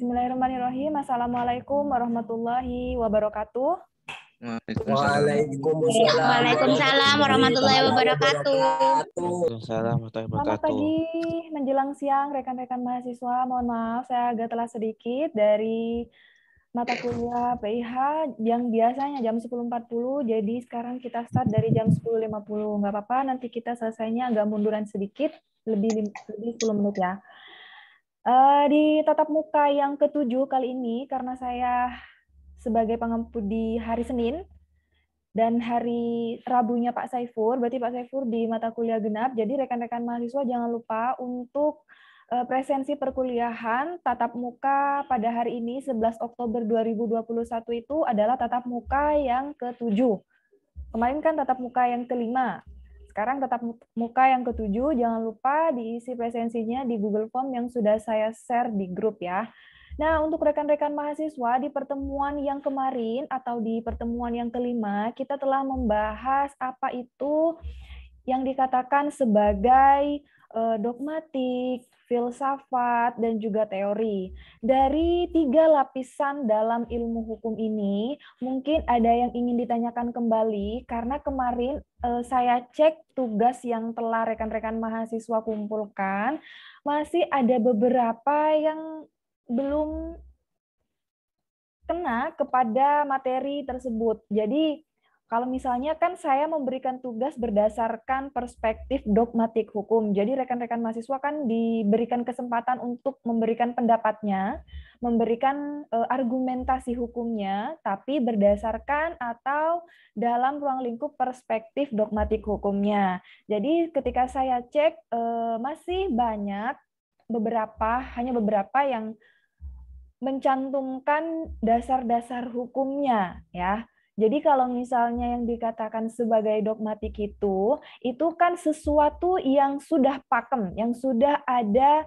Bismillahirrahmanirrahim. Assalamualaikum warahmatullahi wabarakatuh. Waalaikumsalam warahmatullahi wabarakatuh. Selamat pagi menjelang siang rekan-rekan mahasiswa. Mohon maaf saya agak telat sedikit dari mata kuliah PIH yang biasanya jam 10.40, jadi sekarang kita start dari jam 10.50. Nggak apa-apa, nanti kita selesainya agak munduran sedikit, lebih 10 menit ya. Di tatap muka yang ke-7 kali ini, karena saya sebagai pengampu di hari Senin, dan hari Rabunya Pak Saifur, berarti Pak Saifur di mata kuliah genap, jadi rekan-rekan mahasiswa jangan lupa untuk presensi perkuliahan tatap muka pada hari ini 11 Oktober 2021 itu adalah tatap muka yang ke-7. Kemarin kan tatap muka yang ke-5. Sekarang tatap muka yang ke-7, jangan lupa diisi presensinya di Google Form yang sudah saya share di grup ya. Nah, untuk rekan-rekan mahasiswa di pertemuan yang kemarin atau di pertemuan yang ke-5, kita telah membahas apa itu yang dikatakan sebagai dogmatik, filsafat, dan juga teori. Dari 3 lapisan dalam ilmu hukum ini, mungkin ada yang ingin ditanyakan kembali, karena kemarin saya cek tugas yang telah rekan-rekan mahasiswa kumpulkan, masih ada beberapa yang belum kena kepada materi tersebut. Jadi, kalau misalnya kan saya memberikan tugas berdasarkan perspektif dogmatik hukum. Jadi rekan-rekan mahasiswa kan diberikan kesempatan untuk memberikan pendapatnya, memberikan argumentasi hukumnya, tapi berdasarkan atau dalam ruang lingkup perspektif dogmatik hukumnya. Jadi ketika saya cek masih banyak hanya beberapa yang mencantumkan dasar-dasar hukumnya ya. Jadi kalau misalnya yang dikatakan sebagai dogmatik itu kan sesuatu yang sudah pakem, yang sudah ada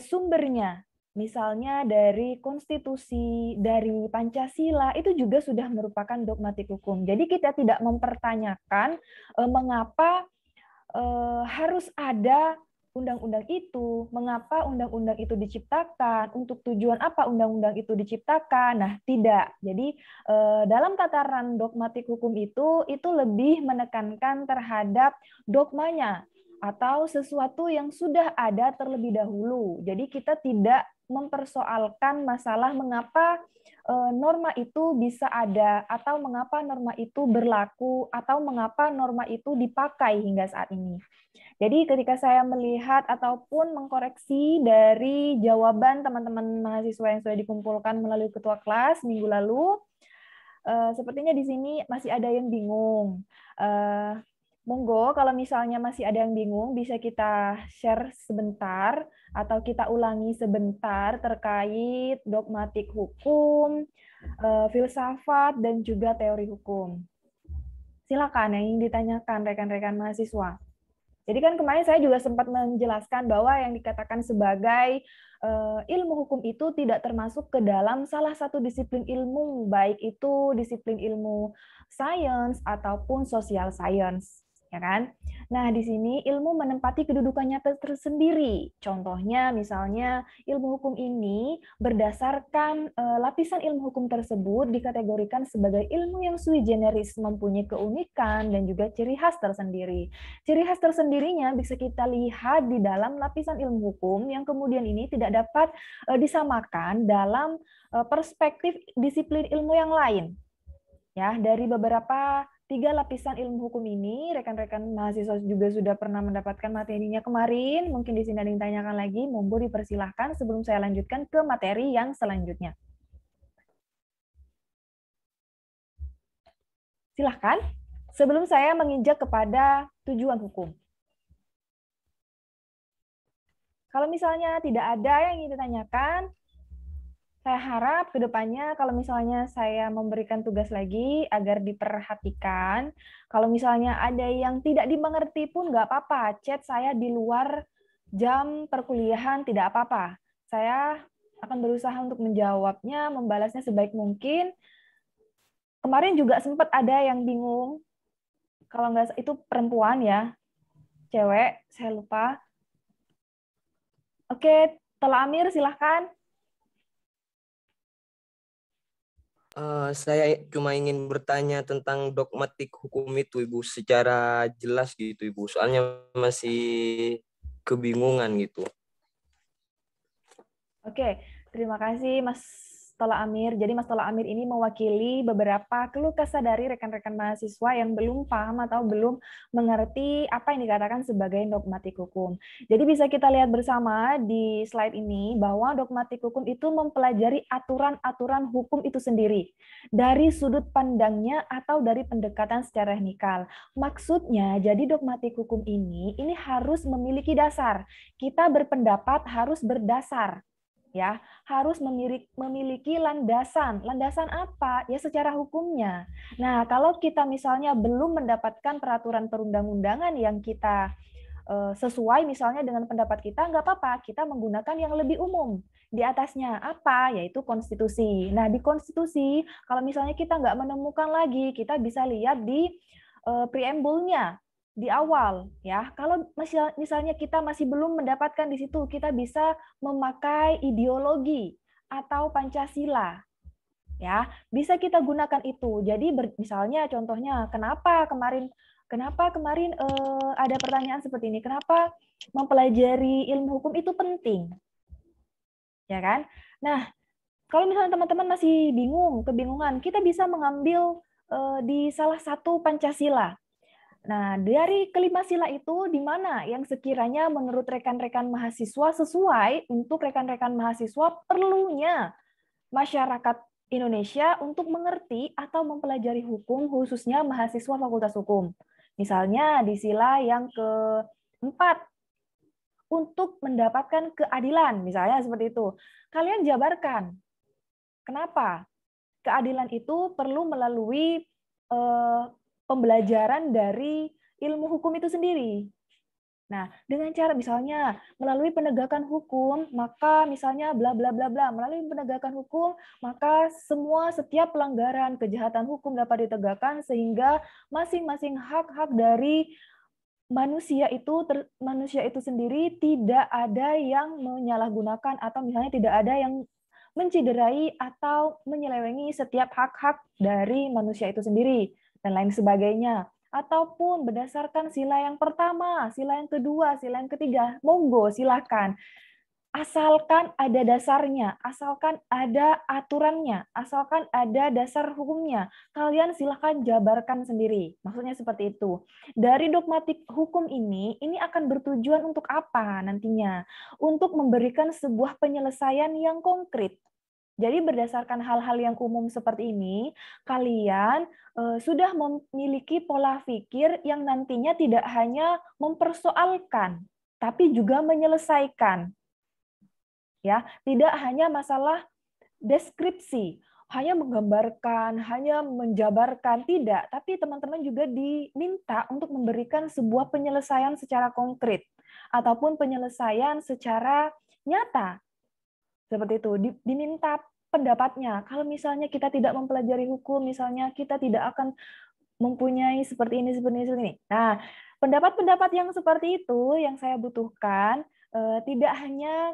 sumbernya. Misalnya dari konstitusi, dari Pancasila, itu juga sudah merupakan dogmatik hukum. Jadi kita tidak mempertanyakan mengapa harus ada undang-undang itu, mengapa undang-undang itu diciptakan, untuk tujuan apa undang-undang itu diciptakan. Nah, tidak. Jadi dalam tataran dogmatik hukum itu lebih menekankan terhadap dogmanya atau sesuatu yang sudah ada terlebih dahulu. Jadi kita tidak mempersoalkan masalah mengapa norma itu bisa ada, atau mengapa norma itu berlaku, atau mengapa norma itu dipakai hingga saat ini. Jadi ketika saya melihat ataupun mengkoreksi dari jawaban teman-teman mahasiswa yang sudah dikumpulkan melalui ketua kelas minggu lalu, sepertinya di sini masih ada yang bingung. Monggo kalau misalnya masih ada yang bingung, bisa kita share sebentar atau kita ulangi sebentar terkait dogmatik hukum, filsafat, dan juga teori hukum. Silakan yang ingin ditanyakan rekan-rekan mahasiswa. Jadi kan kemarin saya juga sempat menjelaskan bahwa yang dikatakan sebagai ilmu hukum itu tidak termasuk ke dalam salah satu disiplin ilmu, baik itu disiplin ilmu sains ataupun social science, ya kan? Nah, di sini ilmu menempati kedudukannya tersendiri. Contohnya misalnya ilmu hukum ini berdasarkan lapisan ilmu hukum tersebut dikategorikan sebagai ilmu yang sui generis, mempunyai keunikan dan juga ciri khas tersendiri. Ciri khas tersendirinya bisa kita lihat di dalam lapisan ilmu hukum yang kemudian ini tidak dapat disamakan dalam perspektif disiplin ilmu yang lain. Ya, dari beberapa 3 lapisan ilmu hukum ini, rekan-rekan mahasiswa juga sudah pernah mendapatkan materinya kemarin. Mungkin di sini ada yang ditanyakan lagi, monggo dipersilahkan sebelum saya lanjutkan ke materi yang selanjutnya. Silahkan, sebelum saya menginjak kepada tujuan hukum. Kalau misalnya tidak ada yang ingin ditanyakan, saya harap ke depannya kalau misalnya saya memberikan tugas lagi agar diperhatikan. Kalau misalnya ada yang tidak dimengerti pun nggak apa-apa, chat saya di luar jam perkuliahan tidak apa-apa. Saya akan berusaha untuk menjawabnya, membalasnya sebaik mungkin. Kemarin juga sempat ada yang bingung, kalau nggak itu perempuan ya, cewek, saya lupa. Oke, Tela Amir silahkan. Saya cuma ingin bertanya tentang dogmatik hukum itu, Ibu, secara jelas gitu, Ibu. Soalnya masih kebingungan gitu. Oke, terima kasih Mas Tola Amir. Jadi Mas Tola Amir ini mewakili beberapa keluh kesah dari rekan-rekan mahasiswa yang belum paham atau belum mengerti apa yang dikatakan sebagai dogmatik hukum. Jadi bisa kita lihat bersama di slide ini bahwa dogmatik hukum itu mempelajari aturan-aturan hukum itu sendiri dari sudut pandangnya atau dari pendekatan secara teknikal. Maksudnya, jadi dogmatik hukum ini harus memiliki dasar. Kita berpendapat harus berdasar, ya, harus memiliki landasan. Landasan apa? Ya secara hukumnya. Nah, kalau kita misalnya belum mendapatkan peraturan perundang-undangan yang kita sesuai misalnya dengan pendapat kita, nggak apa-apa, kita menggunakan yang lebih umum. Di atasnya apa? Yaitu konstitusi. Nah, di konstitusi, kalau misalnya kita nggak menemukan lagi, kita bisa lihat di preambulnya, di awal, ya. Kalau misalnya kita masih belum mendapatkan di situ, kita bisa memakai ideologi atau Pancasila, ya. Bisa kita gunakan itu. Jadi misalnya contohnya kenapa kemarin ada pertanyaan seperti ini, kenapa mempelajari ilmu hukum itu penting, ya kan? Nah, kalau misalnya teman-teman masih kebingungan, kita bisa mengambil di salah satu Pancasila. Nah, dari kelima sila itu di mana yang sekiranya menurut rekan-rekan mahasiswa sesuai untuk rekan-rekan mahasiswa perlunya masyarakat Indonesia untuk mengerti atau mempelajari hukum, khususnya mahasiswa Fakultas Hukum. Misalnya di sila yang keempat, untuk mendapatkan keadilan, misalnya seperti itu. Kalian jabarkan, kenapa? Keadilan itu perlu melalui pembelajaran dari ilmu hukum itu sendiri. Nah, dengan cara misalnya melalui penegakan hukum, maka misalnya bla bla bla bla, melalui penegakan hukum, maka setiap pelanggaran kejahatan hukum dapat ditegakkan sehingga masing-masing hak-hak dari manusia itu sendiri tidak ada yang menyalahgunakan atau misalnya tidak ada yang menciderai atau menyelewengi setiap hak-hak dari manusia itu sendiri dan lain sebagainya. Ataupun berdasarkan sila yang pertama, sila yang kedua, sila yang ketiga, monggo silakan. Asalkan ada dasarnya, asalkan ada aturannya, asalkan ada dasar hukumnya, kalian silakan jabarkan sendiri. Maksudnya seperti itu. Dari dogmatik hukum ini akan bertujuan untuk apa nantinya? Untuk memberikan sebuah penyelesaian yang konkret. Jadi berdasarkan hal-hal yang umum seperti ini, kalian sudah memiliki pola pikir yang nantinya tidak hanya mempersoalkan, tapi juga menyelesaikan. Ya, tidak hanya masalah deskripsi, hanya menggambarkan, hanya menjabarkan, tidak, tapi teman-teman juga diminta untuk memberikan sebuah penyelesaian secara konkret ataupun penyelesaian secara nyata. Seperti itu, diminta pendapatnya. Kalau misalnya kita tidak mempelajari hukum, misalnya kita tidak akan mempunyai seperti ini, seperti ini, seperti ini. Nah, pendapat-pendapat yang seperti itu yang saya butuhkan tidak hanya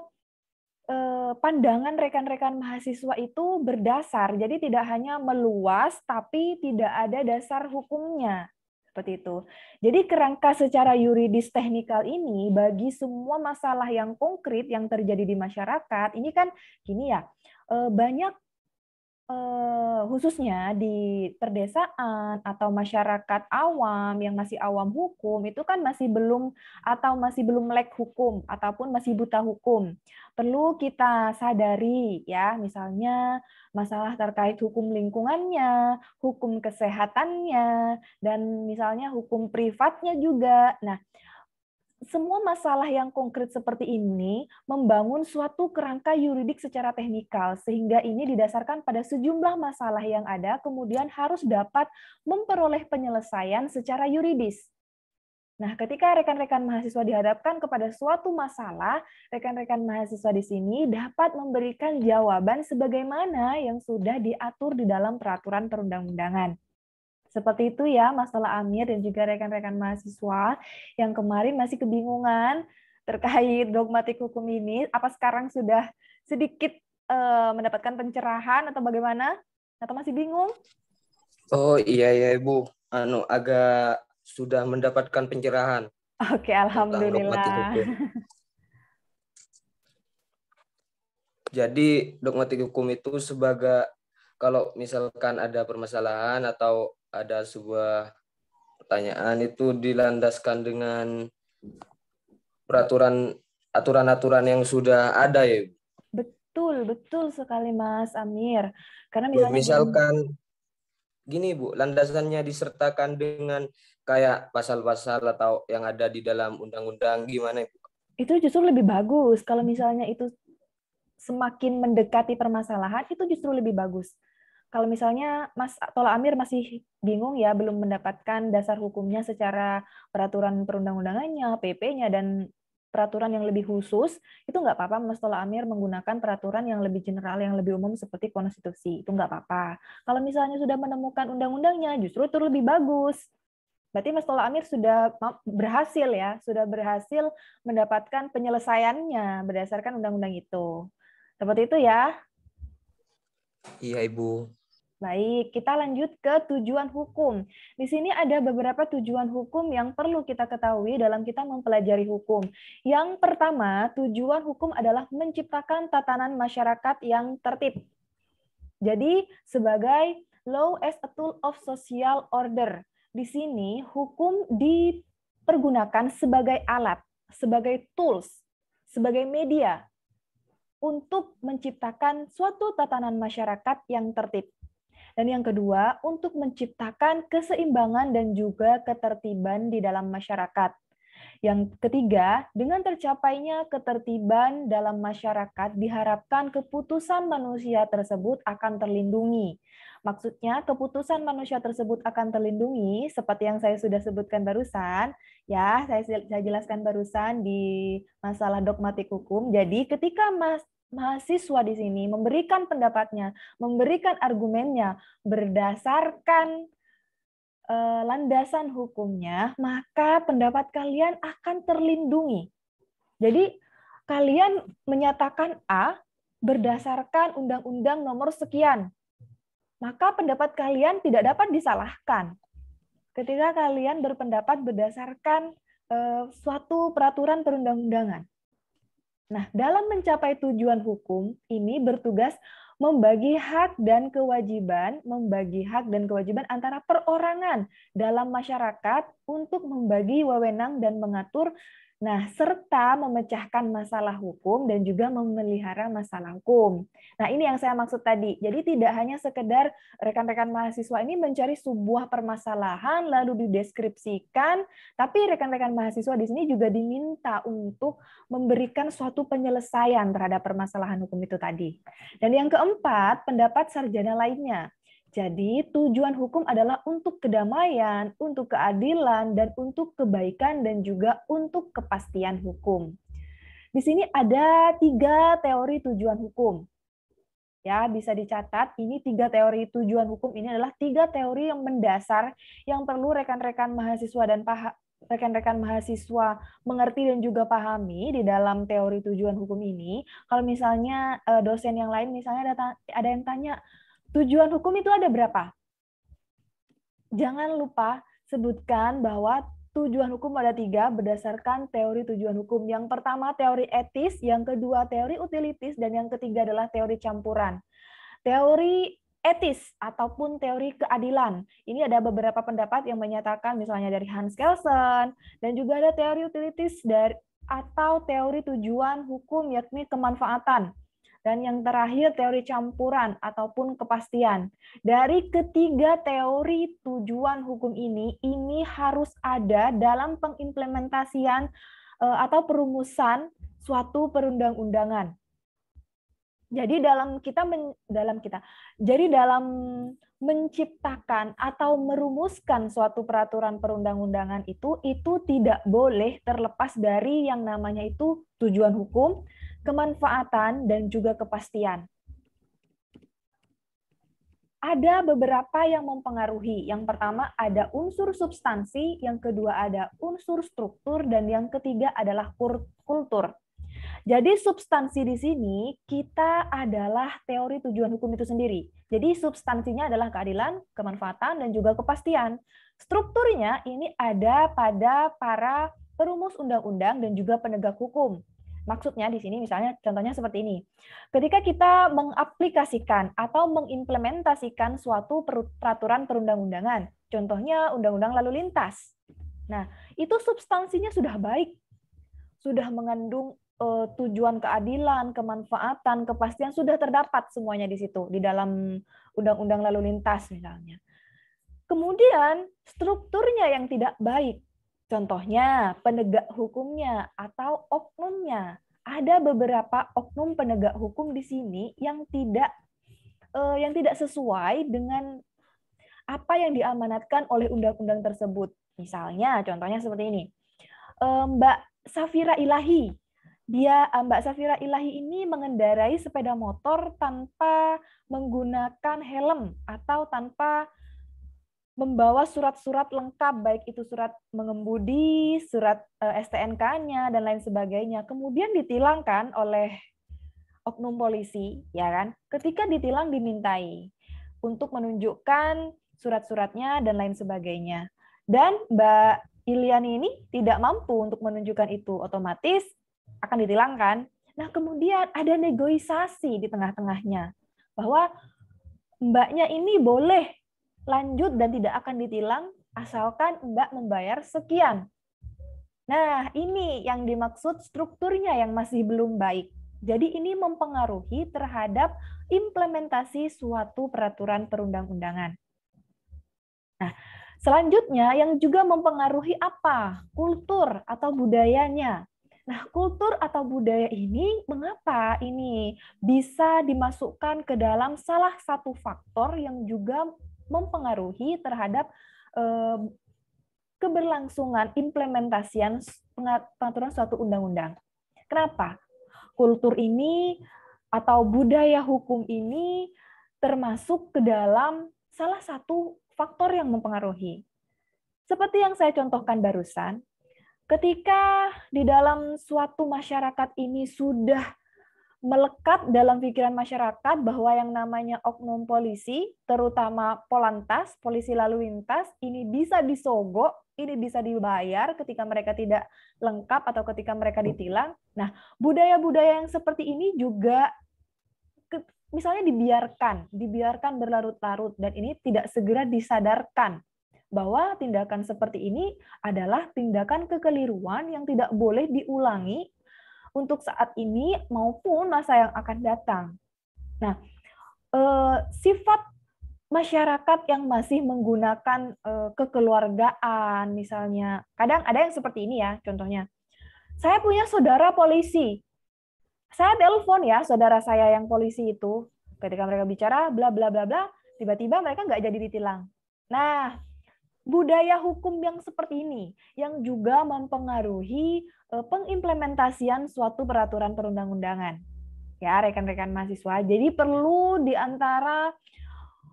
pandangan rekan-rekan mahasiswa itu berdasar, jadi tidak hanya meluas, tapi tidak ada dasar hukumnya. Seperti itu. Jadi kerangka secara yuridis teknikal ini bagi semua masalah yang konkret yang terjadi di masyarakat, ini kan gini ya, banyak khususnya di perdesaan atau masyarakat awam yang masih awam hukum itu kan masih belum melek hukum ataupun masih buta hukum. Perlu kita sadari ya, misalnya masalah terkait hukum lingkungannya, hukum kesehatannya, dan misalnya hukum privatnya juga. Nah, semua masalah yang konkret seperti ini membangun suatu kerangka yuridik secara teknikal, sehingga ini didasarkan pada sejumlah masalah yang ada, kemudian harus dapat memperoleh penyelesaian secara yuridis. Nah, ketika rekan-rekan mahasiswa dihadapkan kepada suatu masalah, rekan-rekan mahasiswa di sini dapat memberikan jawaban sebagaimana yang sudah diatur di dalam peraturan perundang-undangan. Seperti itu ya, Mas Tola Amir dan juga rekan-rekan mahasiswa yang kemarin masih kebingungan terkait dogmatik hukum ini. Apa sekarang sudah sedikit mendapatkan pencerahan atau bagaimana? Atau masih bingung? Oh iya ya Ibu, agak sudah mendapatkan pencerahan Oke, tentang dogmatik alhamdulillah. hukum. Jadi dogmatik hukum itu sebagai, kalau misalkan ada permasalahan atau ada sebuah pertanyaan, itu dilandaskan dengan peraturan, aturan-aturan yang sudah ada ya Ibu. Betul, betul sekali Mas Amir. Karena misalnya gini, Misalkan gini Bu, landasannya disertakan dengan kayak pasal-pasal atau yang ada di dalam undang-undang, gimana Ibu? itu justru lebih bagus. Kalau misalnya itu semakin mendekati permasalahan, itu justru lebih bagus. Kalau misalnya Mas Tola Amir masih bingung ya, belum mendapatkan dasar hukumnya secara peraturan perundang-undangannya, PP-nya, dan peraturan yang lebih khusus, itu nggak apa-apa Mas Tola Amir menggunakan peraturan yang lebih general, yang lebih umum seperti konstitusi. Itu nggak apa-apa. Kalau misalnya sudah menemukan undang-undangnya, justru itu lebih bagus. Berarti Mas Tola Amir sudah berhasil ya, sudah berhasil mendapatkan penyelesaiannya berdasarkan undang-undang itu. Seperti itu ya. Iya Ibu. Baik, kita lanjut ke tujuan hukum. Di sini ada beberapa tujuan hukum yang perlu kita ketahui dalam kita mempelajari hukum. Yang pertama, tujuan hukum adalah menciptakan tatanan masyarakat yang tertib. Jadi, sebagai law as a tool of social order. Di sini, hukum dipergunakan sebagai alat, sebagai tools, sebagai media untuk menciptakan suatu tatanan masyarakat yang tertib. Dan yang kedua, untuk menciptakan keseimbangan dan juga ketertiban di dalam masyarakat. Yang ketiga, dengan tercapainya ketertiban dalam masyarakat, diharapkan keputusan manusia tersebut akan terlindungi. Maksudnya, keputusan manusia tersebut akan terlindungi, seperti yang saya sudah sebutkan barusan, ya, saya jelaskan barusan di masalah dogmatik hukum. Jadi, ketika mahasiswa di sini memberikan pendapatnya, memberikan argumennya berdasarkan landasan hukumnya, maka pendapat kalian akan terlindungi. Jadi, kalian menyatakan A berdasarkan undang-undang nomor sekian, maka pendapat kalian tidak dapat disalahkan. Ketika kalian berpendapat berdasarkan suatu peraturan perundang-undangan. Nah, dalam mencapai tujuan hukum, ini bertugas membagi hak dan kewajiban antara perorangan dalam masyarakat untuk membagi wewenang dan mengatur, serta memecahkan masalah hukum dan juga memelihara masalah hukum. Nah, ini yang saya maksud tadi. Jadi tidak hanya sekedar rekan-rekan mahasiswa ini mencari sebuah permasalahan lalu dideskripsikan, tapi rekan-rekan mahasiswa di sini juga diminta untuk memberikan suatu penyelesaian terhadap permasalahan hukum itu tadi. Dan yang keempat, pendapat sarjana lainnya. Jadi tujuan hukum adalah untuk kedamaian, untuk keadilan, dan untuk kebaikan, dan juga untuk kepastian hukum. Di sini ada 3 teori tujuan hukum. Ya, bisa dicatat, ini 3 teori tujuan hukum ini adalah 3 teori yang mendasar yang perlu rekan-rekan mahasiswa dan rekan-rekan mahasiswa mengerti dan juga pahami di dalam teori tujuan hukum ini. Kalau misalnya dosen yang lain misalnya ada yang tanya, tujuan hukum itu ada berapa? Jangan lupa sebutkan bahwa tujuan hukum ada 3 berdasarkan teori tujuan hukum. Yang pertama teori etis, yang kedua teori utilitis, dan yang ketiga adalah teori campuran. Teori etis ataupun teori keadilan. Ini ada beberapa pendapat yang menyatakan misalnya dari Hans Kelsen, dan juga ada teori utilitis atau teori tujuan hukum yakni kemanfaatan. Dan yang terakhir teori campuran ataupun kepastian. Dari ketiga teori tujuan hukum ini harus ada dalam pengimplementasian atau perumusan suatu perundang-undangan. Jadi dalam menciptakan atau merumuskan suatu peraturan perundang-undangan itu tidak boleh terlepas dari yang namanya itu tujuan hukum, kemanfaatan, dan juga kepastian. Ada beberapa yang mempengaruhi. Yang pertama ada unsur substansi, yang kedua ada unsur struktur, dan yang ketiga adalah kultur. Jadi substansi di sini kita adalah teori tujuan hukum itu sendiri. Jadi substansinya adalah keadilan, kemanfaatan, dan juga kepastian. Strukturnya ini ada pada para perumus undang-undang dan juga penegak hukum. Maksudnya di sini misalnya contohnya seperti ini. Ketika kita mengaplikasikan atau mengimplementasikan suatu peraturan perundang-undangan, contohnya undang-undang lalu lintas. Nah, itu substansinya sudah baik, sudah mengandung tujuan keadilan, kemanfaatan, kepastian sudah terdapat semuanya di situ di dalam undang-undang lalu lintas misalnya. Kemudian strukturnya yang tidak baik, contohnya penegak hukumnya atau oknumnya. Ada beberapa oknum penegak hukum di sini yang tidak sesuai dengan apa yang diamanatkan oleh undang-undang tersebut. Misalnya, contohnya seperti ini. Mbak Safira Ilahi. Mbak Safira Ilahi ini mengendarai sepeda motor tanpa menggunakan helm atau tanpa membawa surat-surat lengkap, baik itu surat mengemudi, surat STNK-nya, dan lain sebagainya. Kemudian ditilang kan oleh oknum polisi, ya kan? Ketika ditilang dimintai untuk menunjukkan surat-suratnya dan lain sebagainya. Dan Mbak Iliani ini tidak mampu untuk menunjukkan itu, otomatis akan ditilangkan. Nah, kemudian ada negosiasi di tengah-tengahnya bahwa mbaknya ini boleh lanjut dan tidak akan ditilang asalkan mbak membayar sekian. Nah, ini yang dimaksud strukturnya yang masih belum baik. Jadi ini mempengaruhi terhadap implementasi suatu peraturan perundang-undangan. Nah, selanjutnya yang juga mempengaruhi apa? Kultur atau budayanya. Nah, kultur atau budaya ini mengapa ini bisa dimasukkan ke dalam salah satu faktor yang juga mempengaruhi terhadap keberlangsungan implementasian pengaturan suatu undang-undang. Kenapa? Kultur ini atau budaya hukum ini termasuk ke dalam salah satu faktor yang mempengaruhi. Seperti yang saya contohkan barusan, ketika di dalam suatu masyarakat ini sudah melekat dalam pikiran masyarakat bahwa yang namanya oknum polisi, terutama Polantas, polisi lalu lintas, ini bisa disogok, ini bisa dibayar ketika mereka tidak lengkap atau ketika mereka ditilang. Nah, budaya-budaya yang seperti ini juga misalnya dibiarkan berlarut-larut, dan ini tidak segera disadarkan bahwa tindakan seperti ini adalah tindakan kekeliruan yang tidak boleh diulangi untuk saat ini maupun masa yang akan datang. Nah, sifat masyarakat yang masih menggunakan kekeluargaan, misalnya, kadang ada yang seperti ini ya, contohnya, saya punya saudara polisi, saya telepon ya saudara saya yang polisi itu, ketika mereka bicara bla bla bla bla, tiba-tiba mereka nggak jadi ditilang. Nah, budaya hukum yang seperti ini yang juga mempengaruhi pengimplementasian suatu peraturan perundang-undangan. Ya, rekan-rekan mahasiswa. Jadi perlu di antara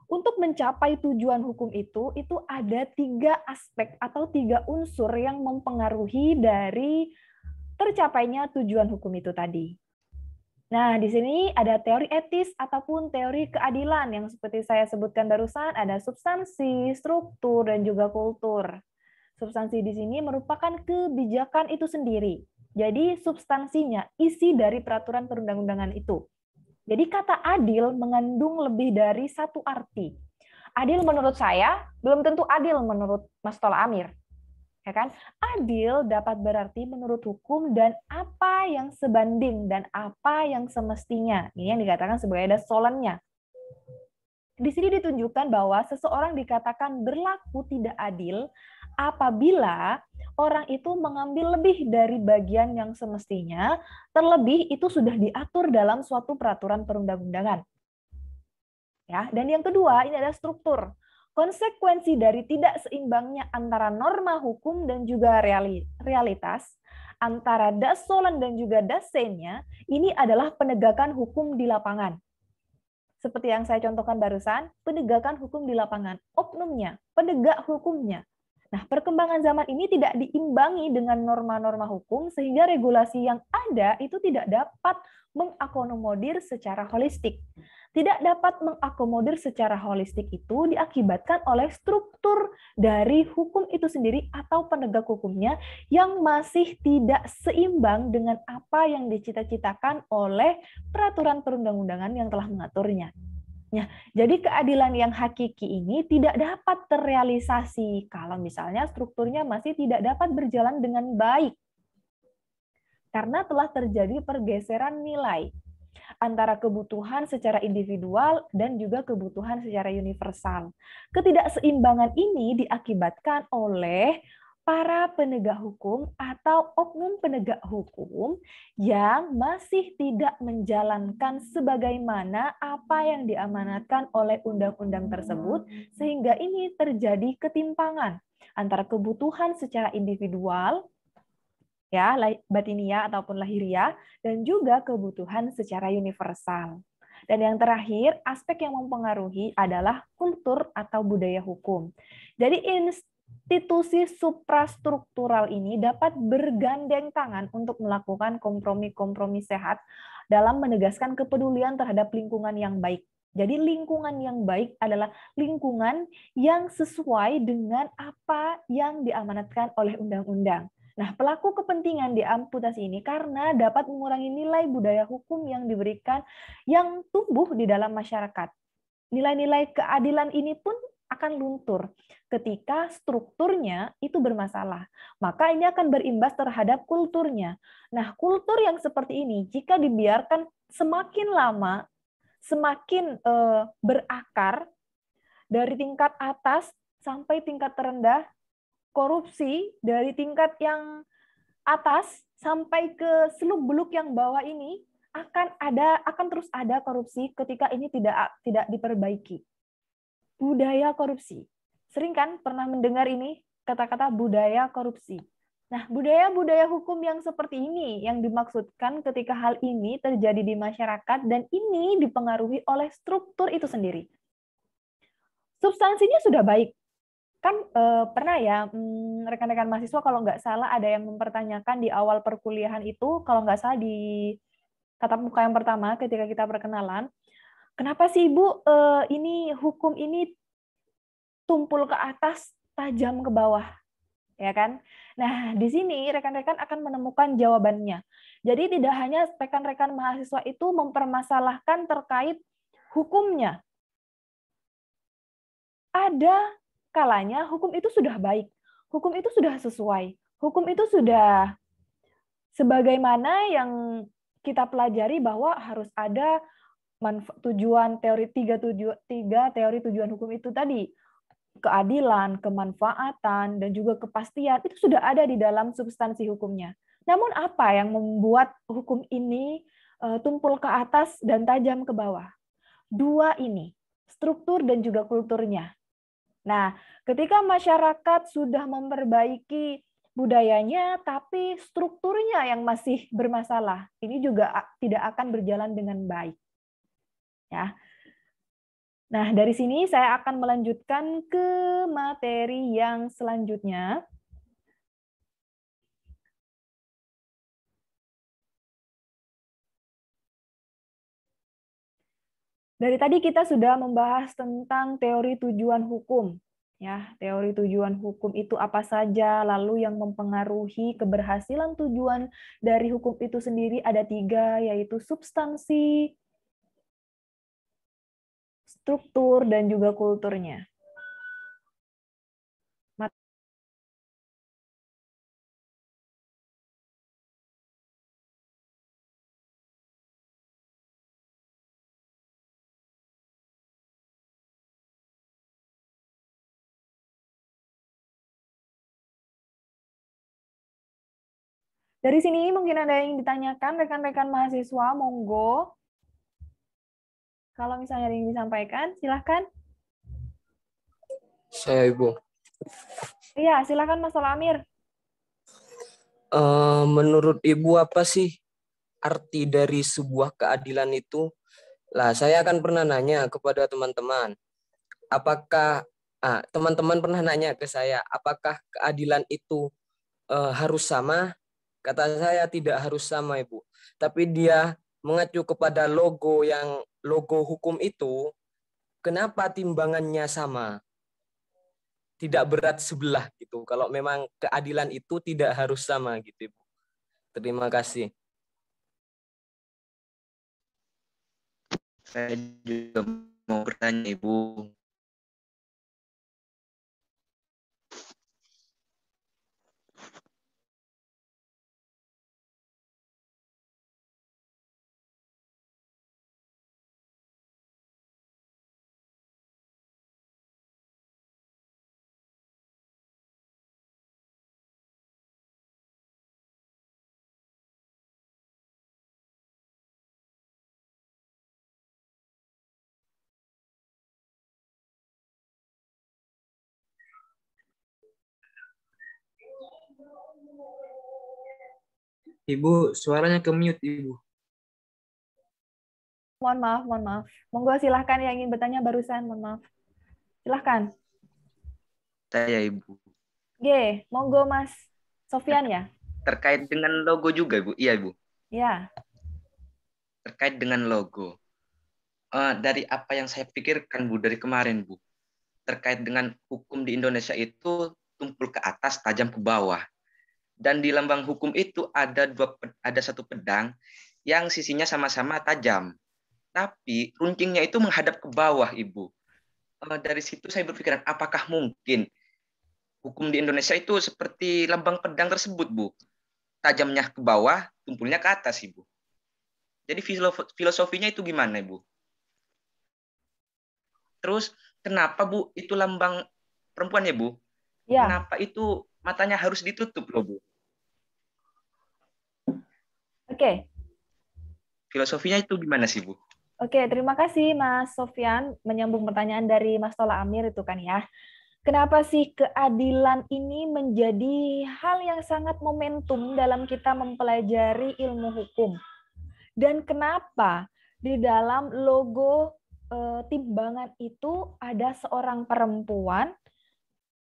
untuk mencapai tujuan hukum itu ada 3 aspek atau 3 unsur yang mempengaruhi dari tercapainya tujuan hukum itu tadi. Nah, di sini ada teori etis ataupun teori keadilan yang seperti saya sebutkan barusan, ada substansi, struktur, dan juga kultur. Substansi di sini merupakan kebijakan itu sendiri. Jadi substansinya, isi dari peraturan perundang-undangan itu. Jadi kata adil mengandung lebih dari satu arti. Adil menurut saya belum tentu adil menurut Mas Tola Amir. Ya kan? Adil dapat berarti menurut hukum dan apa yang sebanding dan apa yang semestinya. Ini yang dikatakan sebagai dasolannya. Di sini ditunjukkan bahwa seseorang dikatakan berlaku tidak adil apabila orang itu mengambil lebih dari bagian yang semestinya, terlebih itu sudah diatur dalam suatu peraturan perundang-undangan. Ya, dan yang kedua ini adalah struktur. Konsekuensi dari tidak seimbangnya antara norma hukum dan juga realitas, antara dasolan dan juga dasennya, ini adalah penegakan hukum di lapangan. Seperti yang saya contohkan barusan, penegakan hukum di lapangan, oknumnya, penegak hukumnya. Nah, perkembangan zaman ini tidak diimbangi dengan norma-norma hukum sehingga regulasi yang ada itu tidak dapat mengakomodir secara holistik. Tidak dapat mengakomodir secara holistik itu diakibatkan oleh struktur dari hukum itu sendiri atau penegak hukumnya yang masih tidak seimbang dengan apa yang dicita-citakan oleh peraturan perundang-undangan yang telah mengaturnya. Ya, jadi keadilan yang hakiki ini tidak dapat terrealisasi kalau misalnya strukturnya masih tidak dapat berjalan dengan baik. Karena telah terjadi pergeseran nilai antara kebutuhan secara individual dan juga kebutuhan secara universal. Ketidakseimbangan ini diakibatkan oleh para penegak hukum atau oknum penegak hukum yang masih tidak menjalankan sebagaimana apa yang diamanatkan oleh undang-undang tersebut, sehingga ini terjadi ketimpangan antara kebutuhan secara individual, ya, batiniah ataupun lahiriah, dan juga kebutuhan secara universal. Dan yang terakhir, aspek yang mempengaruhi adalah kultur atau budaya hukum. Jadi institusi suprastruktural ini dapat bergandeng tangan untuk melakukan kompromi-kompromi sehat dalam menegaskan kepedulian terhadap lingkungan yang baik. Jadi lingkungan yang baik adalah lingkungan yang sesuai dengan apa yang diamanatkan oleh undang-undang. Nah, pelaku kepentingan di amputasi ini karena dapat mengurangi nilai budaya hukum yang diberikan yang tumbuh di dalam masyarakat. Nilai-nilai keadilan ini pun akan luntur ketika strukturnya itu bermasalah. Maka ini akan berimbas terhadap kulturnya. Nah, kultur yang seperti ini jika dibiarkan semakin lama, semakin berakar dari tingkat atas sampai tingkat terendah, korupsi dari tingkat yang atas sampai ke seluk-beluk yang bawah ini akan terus ada korupsi ketika ini tidak diperbaiki. Budaya korupsi. Sering kan pernah mendengar ini kata-kata budaya korupsi. Nah, budaya-budaya hukum yang seperti ini yang dimaksudkan ketika hal ini terjadi di masyarakat dan ini dipengaruhi oleh struktur itu sendiri. Substansinya sudah baik. Kan pernah ya rekan-rekan mahasiswa kalau nggak salah ada yang mempertanyakan di awal perkuliahan itu, kalau nggak salah di tatap muka yang pertama ketika kita perkenalan, kenapa sih Ibu ini hukum ini tumpul ke atas, tajam ke bawah, ya kan? Nah, di sini rekan-rekan akan menemukan jawabannya. Jadi tidak hanya rekan-rekan mahasiswa itu mempermasalahkan terkait hukumnya. Ada kalanya hukum itu sudah baik, hukum itu sudah sesuai, hukum itu sudah sebagaimana yang kita pelajari bahwa harus ada tujuan teori tiga teori tujuan hukum itu tadi, keadilan, kemanfaatan, dan juga kepastian itu sudah ada di dalam substansi hukumnya. Namun apa yang membuat hukum ini tumpul ke atas dan tajam ke bawah? Dua ini, struktur dan juga kulturnya. Nah, ketika masyarakat sudah memperbaiki budayanya, tapi strukturnya yang masih bermasalah, ini juga tidak akan berjalan dengan baik. Ya. Nah, dari sini saya akan melanjutkan ke materi yang selanjutnya. Dari tadi kita sudah membahas tentang teori tujuan hukum. Ya, teori tujuan hukum itu apa saja, lalu yang mempengaruhi keberhasilan tujuan dari hukum itu sendiri ada 3, yaitu substansi, struktur, dan juga kulturnya. Dari sini mungkin ada yang ditanyakan, rekan-rekan mahasiswa, monggo. Kalau misalnya ada yang disampaikan, silahkan. Saya Ibu. Iya, silahkan Mas Solamir. Menurut Ibu apa sih arti dari sebuah keadilan itu? Lah, saya akan pernah nanya kepada teman-teman, apakah teman-teman pernah nanya ke saya, apakah keadilan itu harus sama? Kata saya tidak harus sama, Ibu. Tapi dia mengacu kepada logo hukum itu, kenapa timbangannya sama? Tidak berat sebelah gitu. Kalau memang keadilan itu tidak harus sama gitu, Ibu. Terima kasih. Saya juga mau bertanya, Ibu. Ibu, suaranya ke mute, Ibu. Mohon maaf, mohon maaf. Monggo silahkan yang ingin bertanya barusan, mohon maaf. Silahkan. Saya, Ibu. G, monggo Mas Sofyan ya? Terkait dengan logo juga, Ibu. Iya, Ibu. Ya. Terkait dengan logo. Dari apa yang saya pikirkan, Bu, dari kemarin, Bu. Terkait dengan hukum di Indonesia itu tumpul ke atas, tajam ke bawah. Dan di lambang hukum itu ada satu pedang yang sisinya sama-sama tajam. Tapi runcingnya itu menghadap ke bawah, Ibu. Dari situ saya berpikiran, apakah mungkin hukum di Indonesia itu seperti lambang pedang tersebut, Bu? Tajamnya ke bawah, tumpulnya ke atas, Ibu. Jadi filosofinya itu gimana, Ibu? Terus kenapa, Bu, itu lambang perempuan ya, Bu? Ya. Kenapa itu matanya harus ditutup loh, Bu? Oke. Filosofinya itu gimana sih, Bu? Oke, terima kasih Mas Sofyan menyambung pertanyaan dari Mas Tola Amir itu kan ya. Kenapa sih keadilan ini menjadi hal yang sangat momentum dalam kita mempelajari ilmu hukum? Dan kenapa di dalam logo timbangan itu ada seorang perempuan,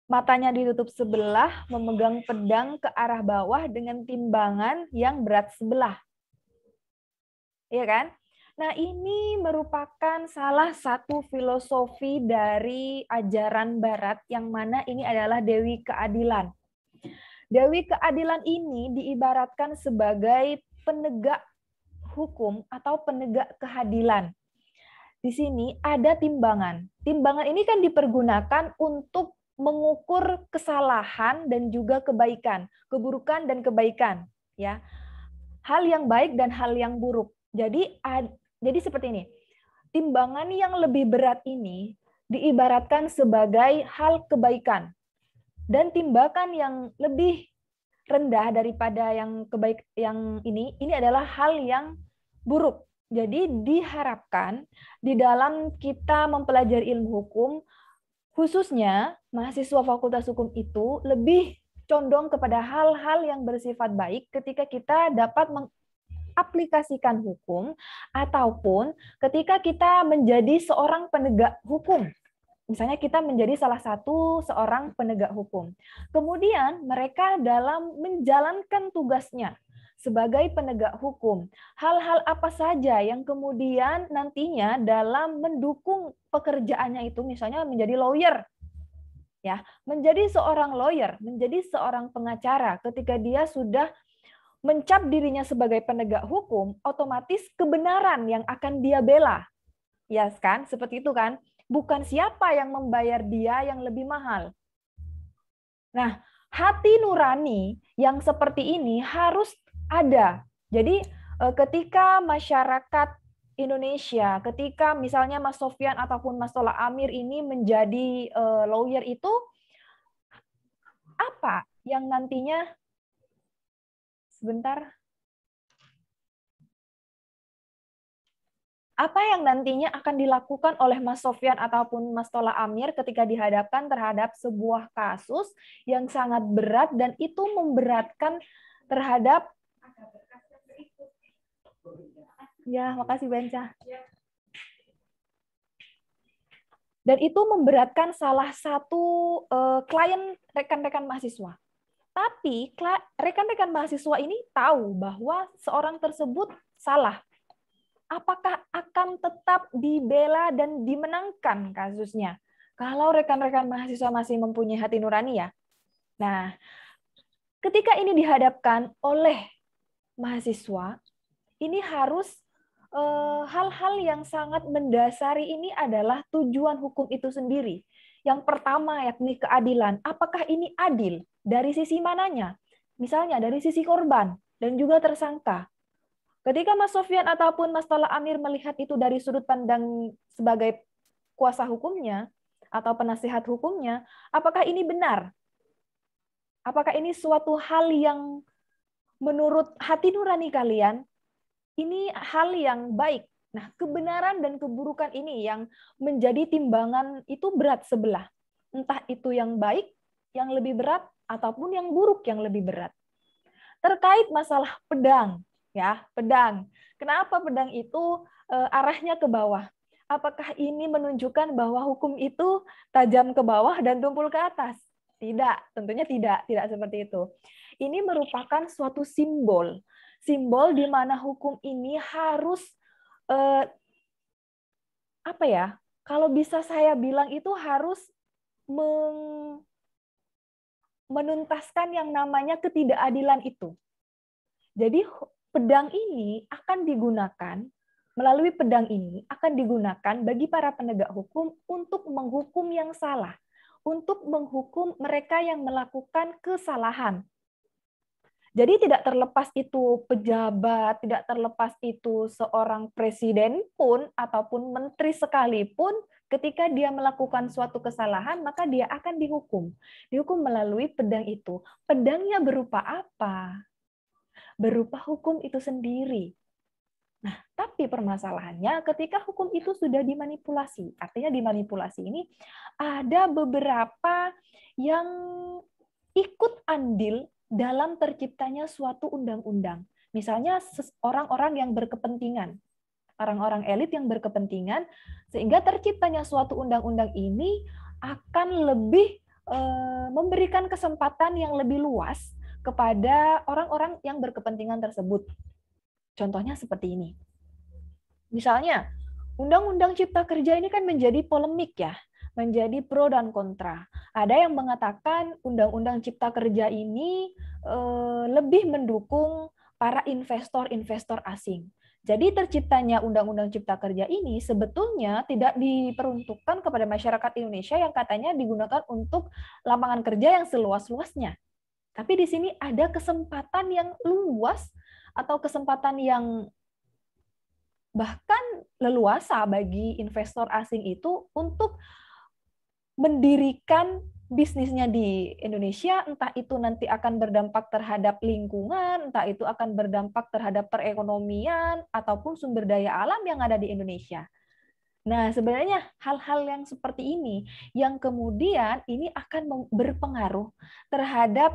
matanya ditutup sebelah, memegang pedang ke arah bawah dengan timbangan yang berat sebelah. Iya kan? Nah, ini merupakan salah satu filosofi dari ajaran Barat yang mana ini adalah Dewi Keadilan. Dewi Keadilan ini diibaratkan sebagai penegak hukum atau penegak keadilan. Di sini ada timbangan. Timbangan ini kan dipergunakan untuk mengukur kesalahan dan juga kebaikan, keburukan dan kebaikan, ya. Hal yang baik dan hal yang buruk. Jadi seperti ini. Timbangan yang lebih berat ini diibaratkan sebagai hal kebaikan. Dan timbangan yang lebih rendah daripada yang ini adalah hal yang buruk. Jadi diharapkan di dalam kita mempelajari ilmu hukum, khususnya mahasiswa Fakultas Hukum itu lebih condong kepada hal-hal yang bersifat baik ketika kita dapat mengaplikasikan hukum ataupun ketika kita menjadi seorang penegak hukum. Misalnya kita menjadi salah satu seorang penegak hukum. Kemudian mereka dalam menjalankan tugasnya sebagai penegak hukum, hal-hal apa saja yang kemudian nantinya dalam mendukung pekerjaannya itu, misalnya menjadi lawyer, ya, menjadi seorang lawyer, menjadi seorang pengacara, ketika dia sudah mencap dirinya sebagai penegak hukum, otomatis kebenaran yang akan dia bela, ya kan, seperti itu kan, bukan siapa yang membayar dia yang lebih mahal. Nah, hati nurani yang seperti ini harus ada. Jadi ketika masyarakat Indonesia, ketika misalnya Mas Sofyan ataupun Mas Tola Amir ini menjadi lawyer itu, apa yang nantinya, sebentar, apa yang nantinya akan dilakukan oleh Mas Sofyan ataupun Mas Tola Amir ketika dihadapkan terhadap sebuah kasus yang sangat berat dan itu memberatkan terhadap, ya, makasih Benca. Dan itu memberatkan salah satu klien rekan-rekan mahasiswa. Tapi rekan-rekan mahasiswa ini tahu bahwa seorang tersebut salah. Apakah akan tetap dibela dan dimenangkan kasusnya? Kalau rekan-rekan mahasiswa masih mempunyai hati nurani ya. Nah, ketika ini dihadapkan oleh mahasiswa, ini harus hal-hal yang sangat mendasari ini adalah tujuan hukum itu sendiri. Yang pertama yakni keadilan. Apakah ini adil? Dari sisi mananya? Misalnya dari sisi korban dan juga tersangka. Ketika Mas Sofyan ataupun Mas Tola Amir melihat itu dari sudut pandang sebagai kuasa hukumnya atau penasihat hukumnya, apakah ini benar? Apakah ini suatu hal yang menurut hati nurani kalian, ini hal yang baik? Nah, kebenaran dan keburukan ini yang menjadi timbangan itu berat sebelah. Entah itu yang baik, yang lebih berat, ataupun yang buruk yang lebih berat. Terkait masalah pedang, ya, pedang. Kenapa pedang itu arahnya ke bawah? Apakah ini menunjukkan bahwa hukum itu tajam ke bawah dan tumpul ke atas? Tidak, tentunya tidak seperti itu. Ini merupakan suatu simbol di mana hukum ini harus apa ya? Kalau bisa saya bilang itu harus menuntaskan yang namanya ketidakadilan itu. Jadi pedang ini akan digunakan, melalui pedang ini akan digunakan bagi para penegak hukum untuk menghukum yang salah, untuk menghukum mereka yang melakukan kesalahan. Jadi tidak terlepas itu pejabat, tidak terlepas itu seorang presiden pun, ataupun menteri sekalipun, ketika dia melakukan suatu kesalahan, maka dia akan dihukum. Dihukum melalui pedang itu. Pedangnya berupa apa? Berupa hukum itu sendiri. Nah, tapi permasalahannya ketika hukum itu sudah dimanipulasi. Artinya dimanipulasi ini ada beberapa yang ikut andil dalam terciptanya suatu undang-undang. Misalnya orang-orang yang berkepentingan, orang-orang elit yang berkepentingan, sehingga terciptanya suatu undang-undang ini akan lebih memberikan kesempatan yang lebih luas kepada orang-orang yang berkepentingan tersebut. Contohnya seperti ini. Misalnya, Undang-Undang Cipta Kerja ini kan menjadi polemik ya, menjadi pro dan kontra. Ada yang mengatakan Undang-Undang Cipta Kerja ini lebih mendukung para investor-investor asing. Jadi terciptanya Undang-Undang Cipta Kerja ini sebetulnya tidak diperuntukkan kepada masyarakat Indonesia yang katanya digunakan untuk lapangan kerja yang seluas-luasnya. Tapi di sini ada kesempatan yang luas atau kesempatan yang bahkan leluasa bagi investor asing itu untuk mendirikan bisnisnya di Indonesia, entah itu nanti akan berdampak terhadap lingkungan, entah itu akan berdampak terhadap perekonomian, ataupun sumber daya alam yang ada di Indonesia. Nah, sebenarnya hal-hal yang seperti ini yang kemudian ini akan berpengaruh terhadap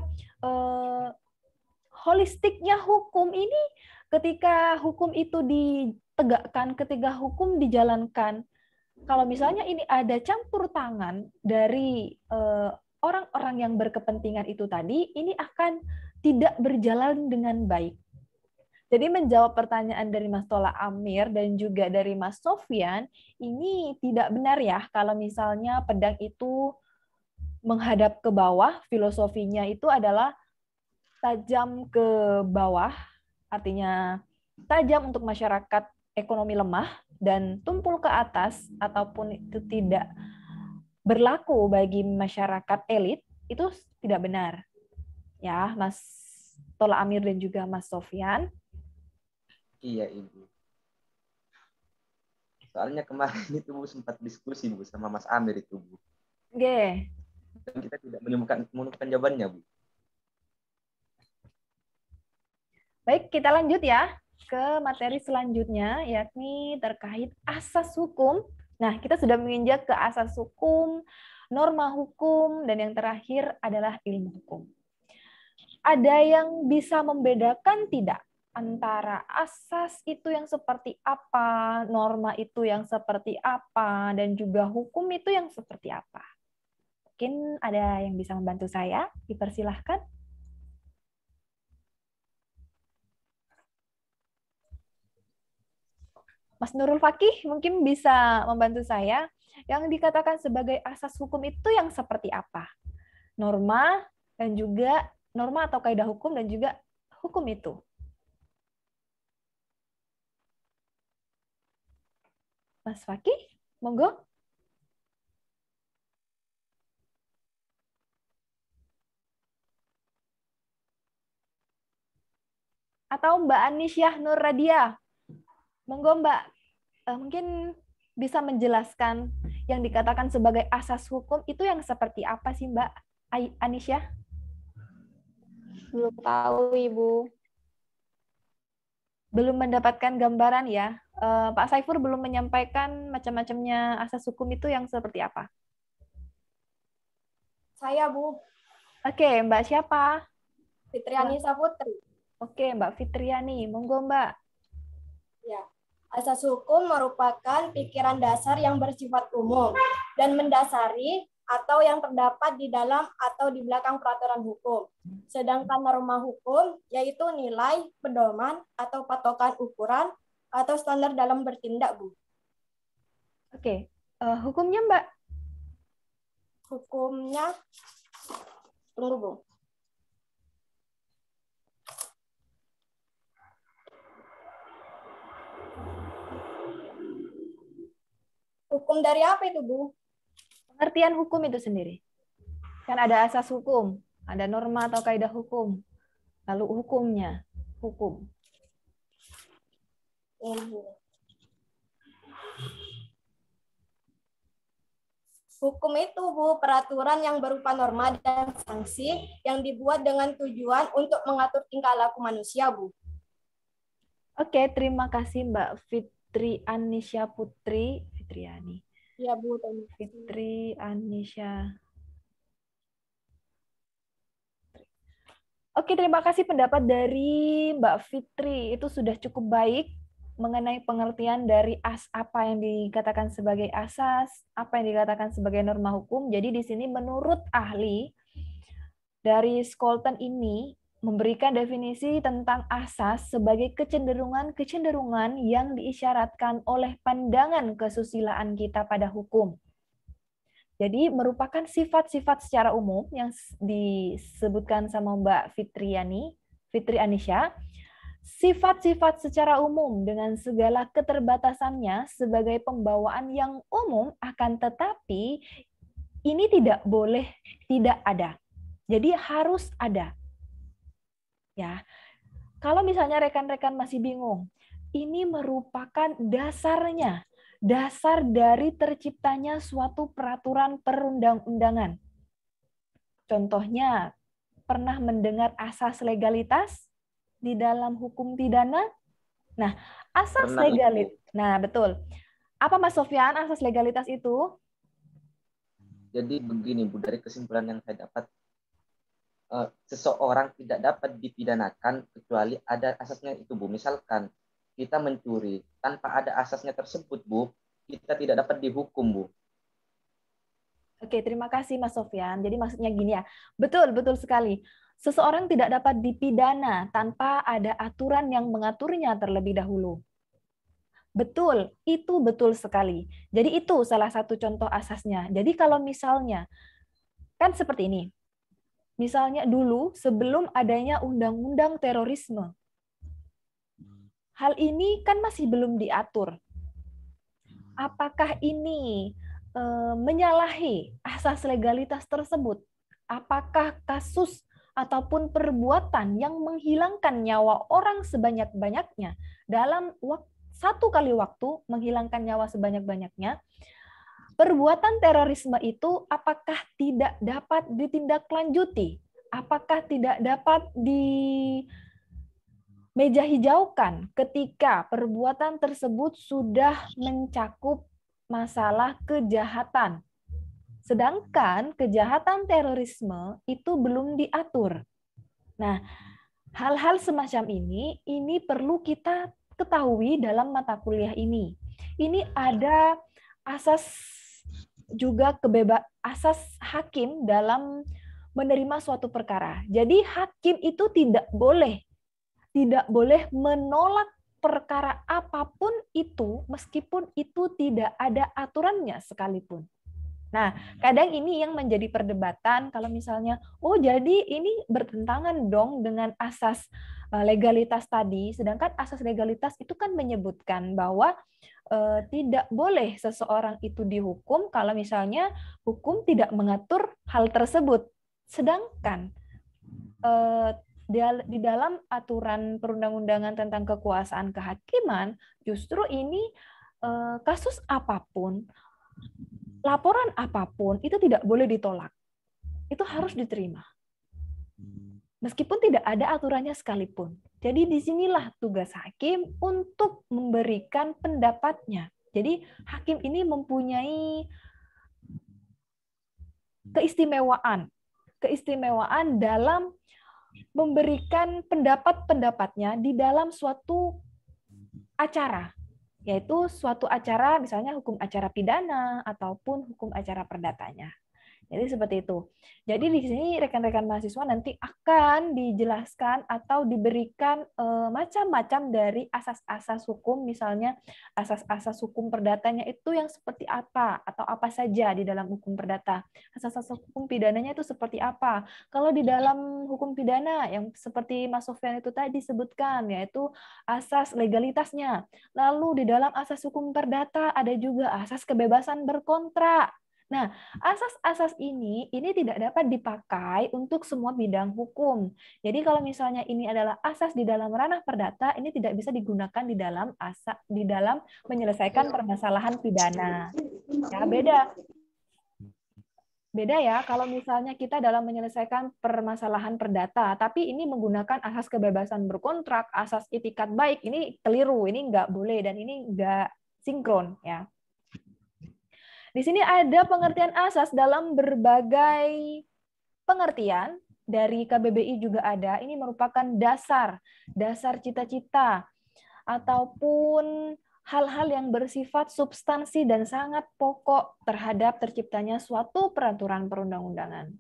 holistiknya hukum ini ketika hukum itu ditegakkan, ketika hukum dijalankan. Kalau misalnya ini ada campur tangan dari orang-orang yang berkepentingan itu tadi, ini akan tidak berjalan dengan baik. Jadi menjawab pertanyaan dari Mas Tola Amir dan juga dari Mas Sofyan, ini tidak benar ya kalau misalnya pedang itu menghadap ke bawah, filosofinya itu adalah tajam ke bawah, artinya tajam untuk masyarakat ekonomi lemah, dan tumpul ke atas, ataupun itu tidak berlaku bagi masyarakat elit, itu tidak benar. Ya, Mas Tola Amir dan juga Mas Sofyan. Iya, Ibu. Soalnya kemarin itu Bu sempat diskusi Bu sama Mas Amir itu Bu. Oke. Dan kita tidak menemukan jawabannya Bu. Baik, kita lanjut ya ke materi selanjutnya, yakni terkait asas hukum. Nah, kita sudah menginjak ke asas hukum, norma hukum, dan yang terakhir adalah ilmu hukum. Ada yang bisa membedakan tidak antara asas itu yang seperti apa, norma itu yang seperti apa, dan juga hukum itu yang seperti apa. Mungkin ada yang bisa membantu saya, dipersilahkan. Mas Nurul Fakih mungkin bisa membantu saya. Yang dikatakan sebagai asas hukum itu yang seperti apa? Norma dan juga norma atau kaidah hukum dan juga hukum itu. Mas Fakih, monggo. Atau Mbak Anisyah Nur Radia. Monggo Mbak, mungkin bisa menjelaskan yang dikatakan sebagai asas hukum itu yang seperti apa sih Mbak Anisyah? Belum tahu, Ibu. Belum mendapatkan gambaran ya. Pak Saifur belum menyampaikan macam-macamnya asas hukum itu yang seperti apa? Saya, Bu. Oke, Mbak siapa? Fitriani Saputri. Oke, Mbak Fitriani. Monggo Mbak. Ya. Asas hukum merupakan pikiran dasar yang bersifat umum dan mendasari atau yang terdapat di dalam atau di belakang peraturan hukum. Sedangkan norma hukum yaitu nilai, pedoman, atau patokan ukuran atau standar dalam bertindak, Bu. Oke, hukumnya Mbak? Hukumnya, tunggu, Bu. Hukum dari apa itu, Bu? Pengertian hukum itu sendiri. Kan ada asas hukum, ada norma atau kaidah hukum. Lalu hukumnya, hukum. Hukum itu, Bu, peraturan yang berupa norma dan sanksi yang dibuat dengan tujuan untuk mengatur tingkah laku manusia, Bu. Oke, terima kasih Mbak Fitri Anisya Putri. Fitriani. Iya, Bu. Fitri Anisya. Oke, terima kasih pendapat dari Mbak Fitri. Itu sudah cukup baik mengenai pengertian dari apa yang dikatakan sebagai asas, apa yang dikatakan sebagai norma hukum. Jadi di sini menurut ahli dari Scholten ini memberikan definisi tentang asas sebagai kecenderungan-kecenderungan yang diisyaratkan oleh pandangan kesusilaan kita pada hukum. Jadi merupakan sifat-sifat secara umum yang disebutkan sama Mbak Fitri Anisya, sifat-sifat secara umum dengan segala keterbatasannya sebagai pembawaan yang umum, akan tetapi ini tidak boleh tidak ada. Jadi harus ada. Ya, kalau misalnya rekan-rekan masih bingung, ini merupakan dasarnya, dasar dari terciptanya suatu peraturan perundang-undangan. Contohnya, pernah mendengar asas legalitas di dalam hukum pidana? Nah, asas legalitas. Nah, betul. Apa Mas Sofyan asas legalitas itu? Jadi begini Bu, dari kesimpulan yang saya dapat, seseorang tidak dapat dipidanakan kecuali ada asasnya itu, Bu. Misalkan kita mencuri, tanpa ada asasnya tersebut, Bu, kita tidak dapat dihukum, Bu. Oke, terima kasih Mas Sofyan. Jadi maksudnya gini ya, betul sekali. Seseorang tidak dapat dipidana tanpa ada aturan yang mengaturnya terlebih dahulu. Betul, itu betul sekali. Jadi itu salah satu contoh asasnya. Jadi kalau misalnya, kan seperti ini, misalnya dulu sebelum adanya undang-undang terorisme, hal ini kan masih belum diatur. Apakah ini menyalahi asas legalitas tersebut? Apakah kasus ataupun perbuatan yang menghilangkan nyawa orang sebanyak-banyaknya dalam satu kali waktu, menghilangkan nyawa sebanyak-banyaknya, perbuatan terorisme itu apakah tidak dapat ditindaklanjuti? Apakah tidak dapat di meja hijaukan ketika perbuatan tersebut sudah mencakup masalah kejahatan? Sedangkan kejahatan terorisme itu belum diatur. Nah, Hal-hal semacam ini perlu kita ketahui dalam mata kuliah ini. Ini ada asas juga asas hakim dalam menerima suatu perkara. Jadi hakim itu tidak boleh menolak perkara apapun itu meskipun itu tidak ada aturannya sekalipun. Nah, kadang ini yang menjadi perdebatan kalau misalnya, oh jadi ini bertentangan dong dengan asas legalitas tadi, sedangkan asas legalitas itu kan menyebutkan bahwa tidak boleh seseorang itu dihukum kalau misalnya hukum tidak mengatur hal tersebut. Sedangkan di dalam aturan perundang-undangan tentang kekuasaan kehakiman, justru ini kasus apapun, laporan apapun itu tidak boleh ditolak. Itu harus diterima. Meskipun tidak ada aturannya sekalipun. Jadi disinilah tugas hakim untuk memberikan pendapatnya. Jadi hakim ini mempunyai keistimewaan dalam memberikan pendapat-pendapatnya di dalam suatu acara, yaitu suatu acara misalnya hukum acara pidana ataupun hukum acara perdatanya. Jadi seperti itu. Jadi di sini rekan-rekan mahasiswa nanti akan dijelaskan atau diberikan macam-macam dari asas-asas hukum, misalnya asas-asas hukum perdatanya itu yang seperti apa atau apa saja di dalam hukum perdata. Asas-asas hukum pidananya itu seperti apa. Kalau di dalam hukum pidana yang seperti Mas Sofyan itu tadi sebutkan, yaitu asas legalitasnya. Lalu di dalam asas hukum perdata ada juga asas kebebasan berkontrak. Nah, asas-asas ini tidak dapat dipakai untuk semua bidang hukum. Jadi kalau misalnya ini adalah asas di dalam ranah perdata, ini tidak bisa digunakan di dalam menyelesaikan permasalahan pidana. Ya, beda ya kalau misalnya kita dalam menyelesaikan permasalahan perdata, tapi ini menggunakan asas kebebasan berkontrak, asas itikat baik, ini keliru, ini nggak boleh dan ini nggak sinkron ya. Di sini ada pengertian asas dalam berbagai pengertian, dari KBBI juga ada. Ini merupakan dasar cita-cita, ataupun hal-hal yang bersifat substansi dan sangat pokok terhadap terciptanya suatu peraturan perundang-undangan.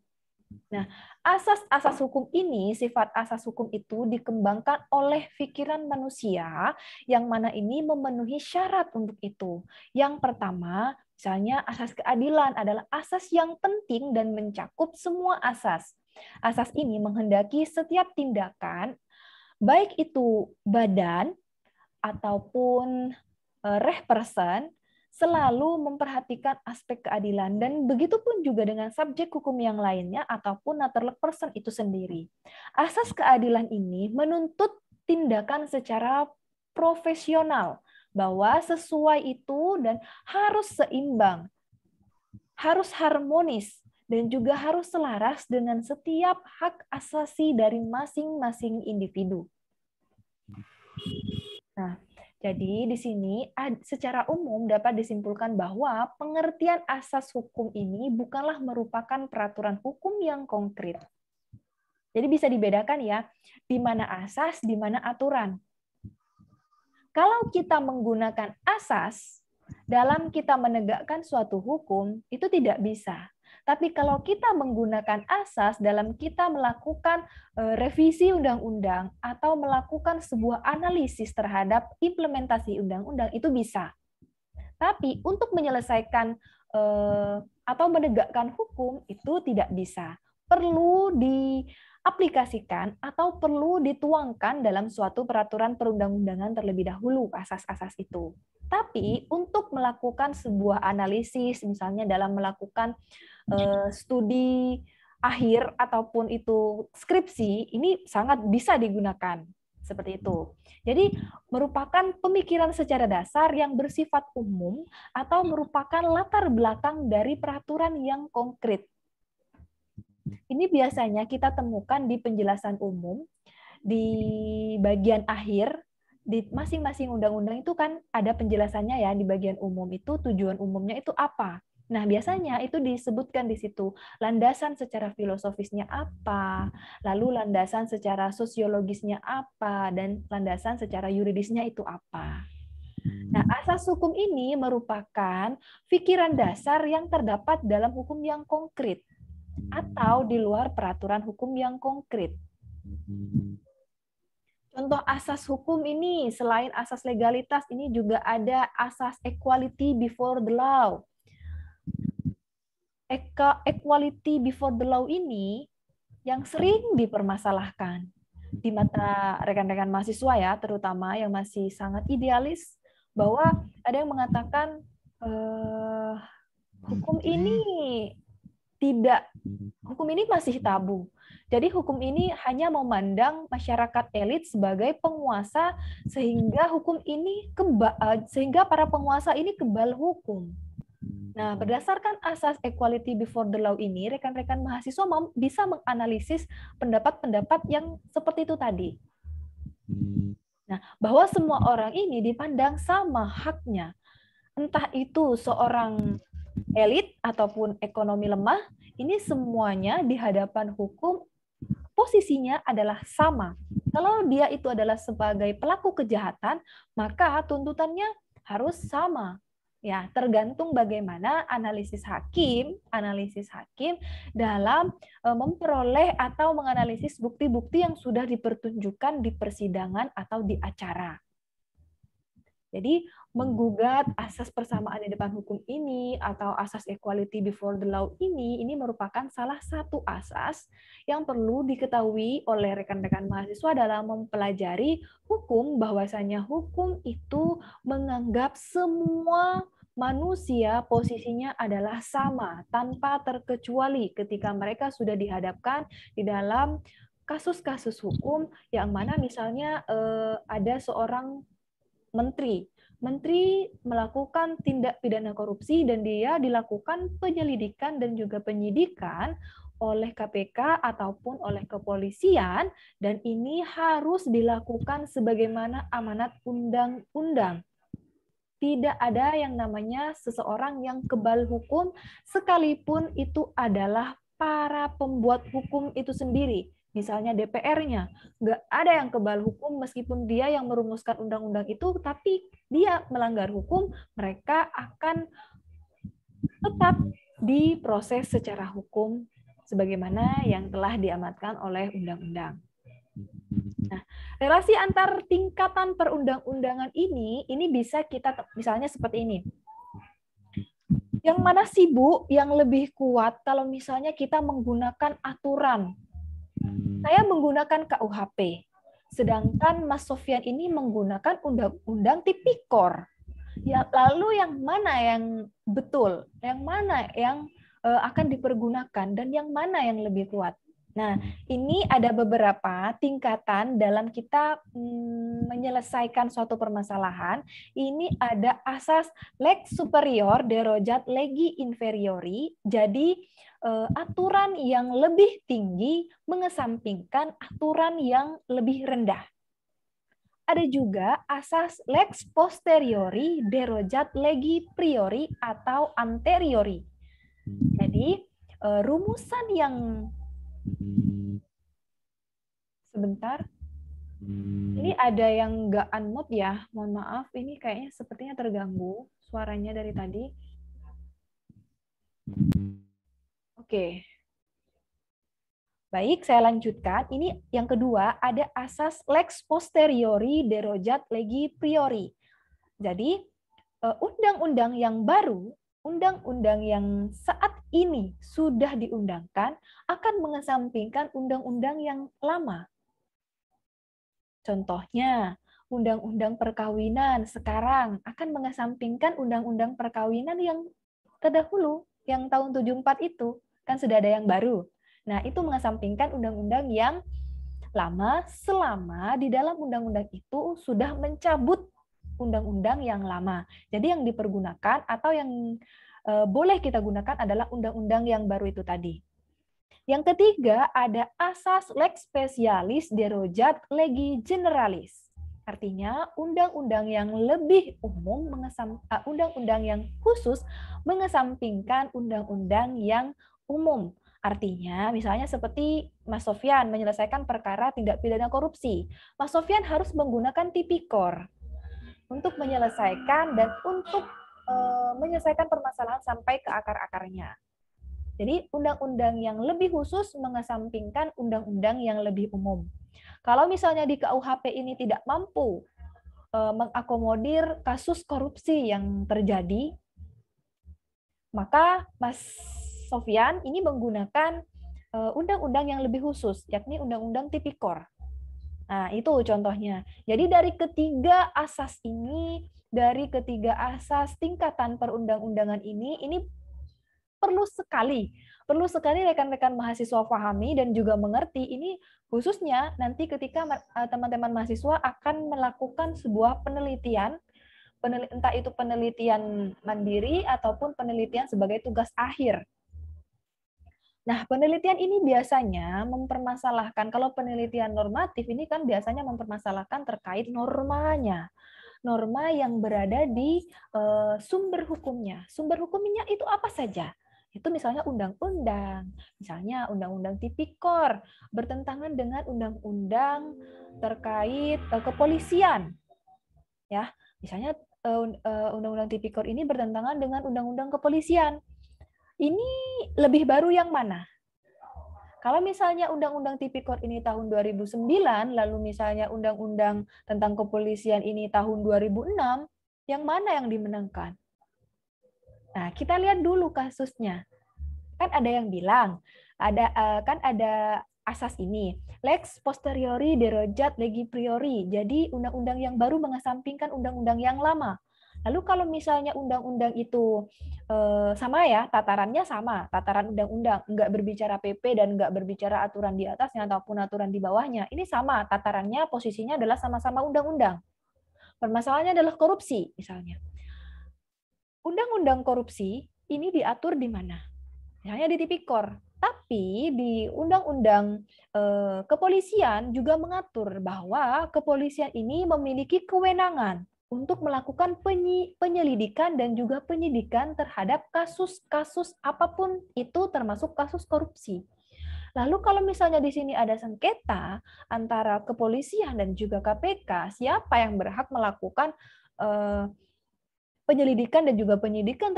Nah, asas-asas hukum ini, sifat asas hukum itu dikembangkan oleh pikiran manusia yang mana ini memenuhi syarat untuk itu. Yang pertama, misalnya asas keadilan adalah asas yang penting dan mencakup semua asas. Asas ini menghendaki setiap tindakan, baik itu badan ataupun person, selalu memperhatikan aspek keadilan, dan begitu pun juga dengan subjek hukum yang lainnya ataupun natural person itu sendiri. Asas keadilan ini menuntut tindakan secara profesional, bahwa sesuai itu dan harus seimbang, harus harmonis, dan juga harus selaras dengan setiap hak asasi dari masing-masing individu. Nah, jadi di sini secara umum dapat disimpulkan bahwa pengertian asas hukum ini bukanlah merupakan peraturan hukum yang konkret. Jadi bisa dibedakan ya, di mana asas, di mana aturan. Kalau kita menggunakan asas dalam kita menegakkan suatu hukum, itu tidak bisa. Tapi kalau kita menggunakan asas dalam kita melakukan revisi undang-undang atau melakukan sebuah analisis terhadap implementasi undang-undang, itu bisa. Tapi untuk menyelesaikan atau menegakkan hukum, itu tidak bisa. Perlu diaplikasikan atau perlu dituangkan dalam suatu peraturan perundang-undangan terlebih dahulu asas-asas itu. Tapi untuk melakukan sebuah analisis, misalnya dalam melakukan studi akhir ataupun itu skripsi, ini sangat bisa digunakan seperti itu. Jadi merupakan pemikiran secara dasar yang bersifat umum atau merupakan latar belakang dari peraturan yang konkret. Ini biasanya kita temukan di penjelasan umum, di bagian akhir, di masing-masing undang-undang itu kan ada penjelasannya ya, di bagian umum itu tujuan umumnya itu apa. Nah, biasanya itu disebutkan di situ landasan secara filosofisnya apa, lalu landasan secara sosiologisnya apa, dan landasan secara yuridisnya itu apa. Nah, asas hukum ini merupakan pikiran dasar yang terdapat dalam hukum yang konkret atau di luar peraturan hukum yang konkret. Contoh asas hukum ini, selain asas legalitas, ini juga ada asas equality before the law. Equality before the law ini yang sering dipermasalahkan di mata rekan-rekan mahasiswa ya, terutama yang masih sangat idealis, bahwa ada yang mengatakan hukum ini masih tabu. Jadi hukum ini hanya memandang masyarakat elit sebagai penguasa, sehingga sehingga para penguasa ini kebal hukum. Nah, berdasarkan asas equality before the law ini, rekan-rekan mahasiswa bisa menganalisis pendapat-pendapat yang seperti itu tadi. Nah, bahwa semua orang ini dipandang sama haknya. Entah itu seorang elit ataupun ekonomi lemah, ini semuanya di hadapan hukum posisinya adalah sama. Kalau dia itu adalah sebagai pelaku kejahatan, maka tuntutannya harus sama. Ya, tergantung bagaimana analisis hakim dalam memperoleh atau menganalisis bukti-bukti yang sudah dipertunjukkan di persidangan atau di acara. Jadi, menggugat asas persamaan di depan hukum ini atau asas equality before the law ini merupakan salah satu asas yang perlu diketahui oleh rekan-rekan mahasiswa dalam mempelajari hukum, bahwasanya hukum itu menganggap semua manusia posisinya adalah sama tanpa terkecuali ketika mereka sudah dihadapkan di dalam kasus-kasus hukum yang mana misalnya ada seorang menteri melakukan tindak pidana korupsi dan dia dilakukan penyelidikan dan juga penyidikan oleh KPK ataupun oleh kepolisian, dan ini harus dilakukan sebagaimana amanat undang-undang. Tidak ada yang namanya seseorang yang kebal hukum, sekalipun itu adalah para pembuat hukum itu sendiri. Misalnya DPR-nya, nggak ada yang kebal hukum meskipun dia yang merumuskan undang-undang itu, tapi dia melanggar hukum, mereka akan tetap diproses secara hukum sebagaimana yang telah diamatkan oleh undang-undang. Nah, relasi antar tingkatan perundang-undangan ini bisa kita misalnya seperti ini. Yang mana sih, Bu, yang lebih kuat kalau misalnya kita menggunakan aturan? Saya menggunakan KUHP, sedangkan Mas Sofyan ini menggunakan undang-undang tipikor. Ya, lalu yang mana yang betul? Yang mana yang akan dipergunakan dan yang mana yang lebih kuat? Nah, ini ada beberapa tingkatan dalam kita menyelesaikan suatu permasalahan. Ini ada asas lex superior derojat legi inferiori. Jadi, aturan yang lebih tinggi mengesampingkan aturan yang lebih rendah. Ada juga asas lex posteriori derojat legi priori atau anteriori. Jadi, rumusan yang sebentar. Ini ada yang nggak unmute ya, mohon maaf. Ini kayaknya sepertinya terganggu suaranya dari tadi. Oke. Baik, saya lanjutkan. Ini yang kedua, ada asas lex posteriori derojat legi priori. Jadi, undang-undang yang baru, undang-undang yang saat ini sudah diundangkan akan mengesampingkan undang-undang yang lama. Contohnya, undang-undang perkawinan sekarang akan mengesampingkan undang-undang perkawinan yang terdahulu, yang tahun 74 itu, kan sudah ada yang baru. Nah, itu mengesampingkan undang-undang yang lama selama di dalam undang-undang itu sudah mencabut undang-undang yang lama. Jadi yang dipergunakan atau yang boleh kita gunakan adalah undang-undang yang baru itu tadi. Yang ketiga ada asas lex specialis derojat legi generalis. Artinya, undang-undang yang lebih umum undang-undang yang khusus mengesampingkan undang-undang yang umum. Artinya, misalnya seperti Mas Sofyan menyelesaikan perkara tindak pidana korupsi. Mas Sofyan harus menggunakan tipikor untuk menyelesaikan dan untuk menyelesaikan permasalahan sampai ke akar-akarnya. Jadi undang-undang yang lebih khusus mengesampingkan undang-undang yang lebih umum. Kalau misalnya di KUHP ini tidak mampu mengakomodir kasus korupsi yang terjadi, maka Mas Sofyan ini menggunakan undang-undang yang lebih khusus, yakni Undang-Undang Tipikor. Nah, itu contohnya. Jadi dari ketiga asas ini, dari ketiga asas tingkatan perundang-undangan ini perlu sekali rekan-rekan mahasiswa pahami dan juga mengerti ini, khususnya nanti ketika teman-teman mahasiswa akan melakukan sebuah penelitian, entah itu penelitian mandiri ataupun penelitian sebagai tugas akhir. Nah, penelitian ini biasanya mempermasalahkan, kalau penelitian normatif ini kan biasanya mempermasalahkan terkait normanya. Norma yang berada di sumber hukumnya. Sumber hukumnya itu apa saja? Itu misalnya undang-undang, misalnya undang-undang tipikor, bertentangan dengan undang-undang terkait kepolisian. Ya, misalnya undang-undang tipikor ini bertentangan dengan undang-undang kepolisian. Ini lebih baru yang mana? Kalau misalnya Undang-Undang Tipikor ini tahun 2009, lalu misalnya Undang-Undang tentang kepolisian ini tahun 2006, yang mana yang dimenangkan? Nah, kita lihat dulu kasusnya. Kan ada yang bilang, ada asas ini, lex posteriori derogat legi priori. Jadi undang-undang yang baru mengesampingkan undang-undang yang lama. Lalu kalau misalnya undang-undang itu sama ya, tatarannya sama, tataran undang-undang, nggak berbicara PP dan nggak berbicara aturan di atasnya ataupun aturan di bawahnya, ini sama, tatarannya posisinya adalah sama-sama undang-undang. Permasalahannya adalah korupsi, misalnya. Undang-undang korupsi ini diatur di mana? Misalnya di Tipikor. Tapi di Undang-Undang Kepolisian juga mengatur bahwa kepolisian ini memiliki kewenangan untuk melakukan penyelidikan dan juga penyidikan terhadap kasus-kasus apapun itu, termasuk kasus korupsi. Lalu kalau misalnya di sini ada sengketa antara kepolisian dan juga KPK, siapa yang berhak melakukan penyelidikan dan juga penyidikan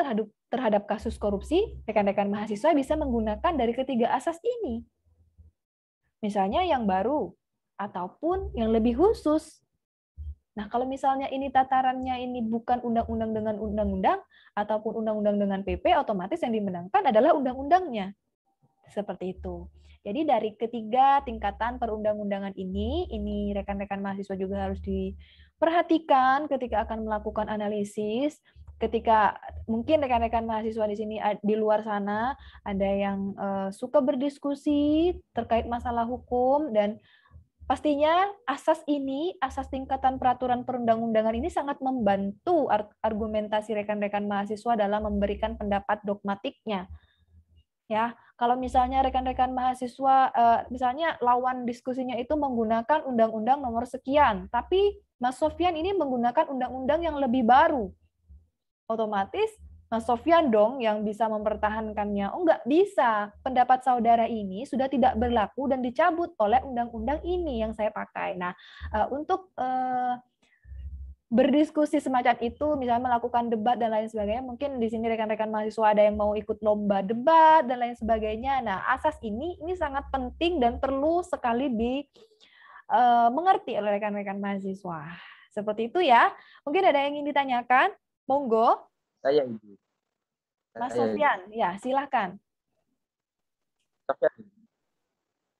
terhadap kasus korupsi, rekan-rekan mahasiswa bisa menggunakan dari ketiga asas ini. Misalnya yang baru ataupun yang lebih khusus. Nah, kalau misalnya ini tatarannya ini bukan undang-undang dengan undang-undang ataupun undang-undang dengan PP, otomatis yang dimenangkan adalah undang-undangnya. Seperti itu. Jadi dari ketiga tingkatan perundang-undangan ini rekan-rekan mahasiswa juga harus diperhatikan ketika akan melakukan analisis. Ketika mungkin rekan-rekan mahasiswa di sini di luar sana ada yang suka berdiskusi terkait masalah hukum, dan pastinya asas tingkatan peraturan perundang-undangan ini sangat membantu argumentasi rekan-rekan mahasiswa dalam memberikan pendapat dogmatiknya. Ya, kalau misalnya rekan-rekan mahasiswa, misalnya lawan diskusinya itu menggunakan undang-undang nomor sekian, tapi Mas Sofyan ini menggunakan undang-undang yang lebih baru, otomatis Mas Sofyan dong yang bisa mempertahankannya. Oh, nggak bisa. Pendapat saudara ini sudah tidak berlaku dan dicabut oleh undang-undang ini yang saya pakai. Nah, untuk berdiskusi semacam itu, misalnya melakukan debat dan lain sebagainya, mungkin di sini rekan-rekan mahasiswa ada yang mau ikut lomba debat dan lain sebagainya. Nah, asas ini sangat penting dan perlu sekali mengerti oleh rekan-rekan mahasiswa. Seperti itu ya. Mungkin ada yang ingin ditanyakan? Monggo. Saya Ibu. Mas Sofyan, ya silahkan.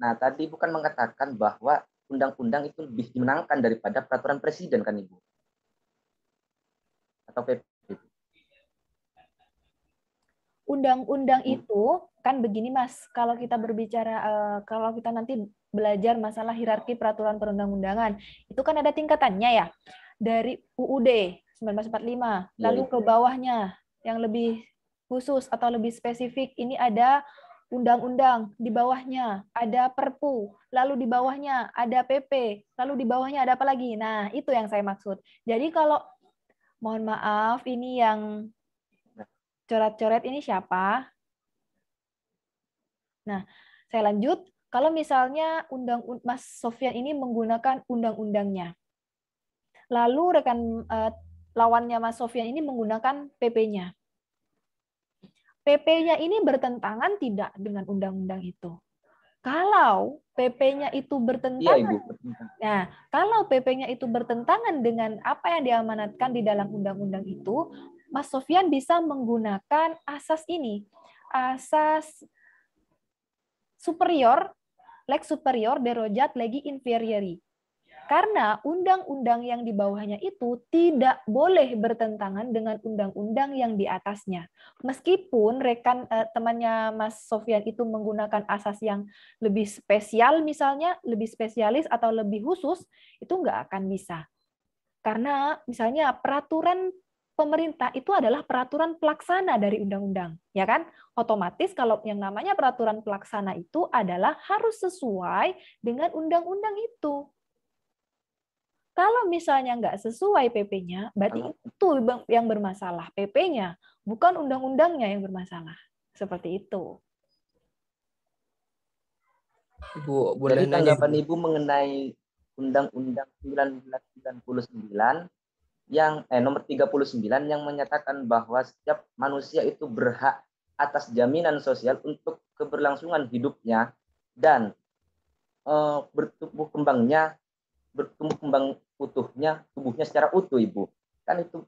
Nah, tadi bukan mengatakan bahwa undang-undang itu lebih dimenangkan daripada peraturan presiden kan Ibu? Atau PP? Undang-undang itu kan begini Mas, kalau kita berbicara, kalau kita nanti belajar masalah hierarki peraturan perundang-undangan, itu kan ada tingkatannya ya. Dari UUD 1945, lalu ke bawahnya yang lebih khusus atau lebih spesifik, ini ada undang-undang, di bawahnya ada Perpu, lalu di bawahnya ada PP, lalu di bawahnya ada apa lagi? Nah, itu yang saya maksud. Jadi kalau, mohon maaf, ini yang coret-coret ini siapa? Nah, saya lanjut. Kalau misalnya Mas Sofyan ini menggunakan undang-undangnya, lalu rekan lawannya Mas Sofyan ini menggunakan PP-nya. PP-nya ini bertentangan tidak dengan undang-undang itu? Kalau PP-nya itu Iya, bertentangan, Ibu. nah, kalau PP-nya itu bertentangan dengan apa yang diamanatkan di dalam undang-undang itu, Mas Sofyan bisa menggunakan asas ini, asas superior, lex superior derojat legi inferiori. Karena undang-undang yang di bawahnya itu tidak boleh bertentangan dengan undang-undang yang di atasnya. Meskipun temannya Mas Sofyan itu menggunakan asas yang lebih spesial misalnya, lebih spesialis atau lebih khusus, itu nggak akan bisa. Karena misalnya peraturan pemerintah itu adalah peraturan pelaksana dari undang-undang, ya kan? Otomatis kalau yang namanya peraturan pelaksana itu adalah harus sesuai dengan undang-undang itu. Kalau misalnya nggak sesuai PP-nya, berarti itu yang bermasalah, PP-nya, bukan undang-undangnya yang bermasalah. Seperti itu. Ibu, boleh Jadi nanya, tanggapan Ibu? Ibu mengenai Undang-Undang 1999 yang nomor 39 yang menyatakan bahwa setiap manusia itu berhak atas jaminan sosial untuk keberlangsungan hidupnya dan bertumbuh kembang tubuhnya secara utuh, Ibu. Kan itu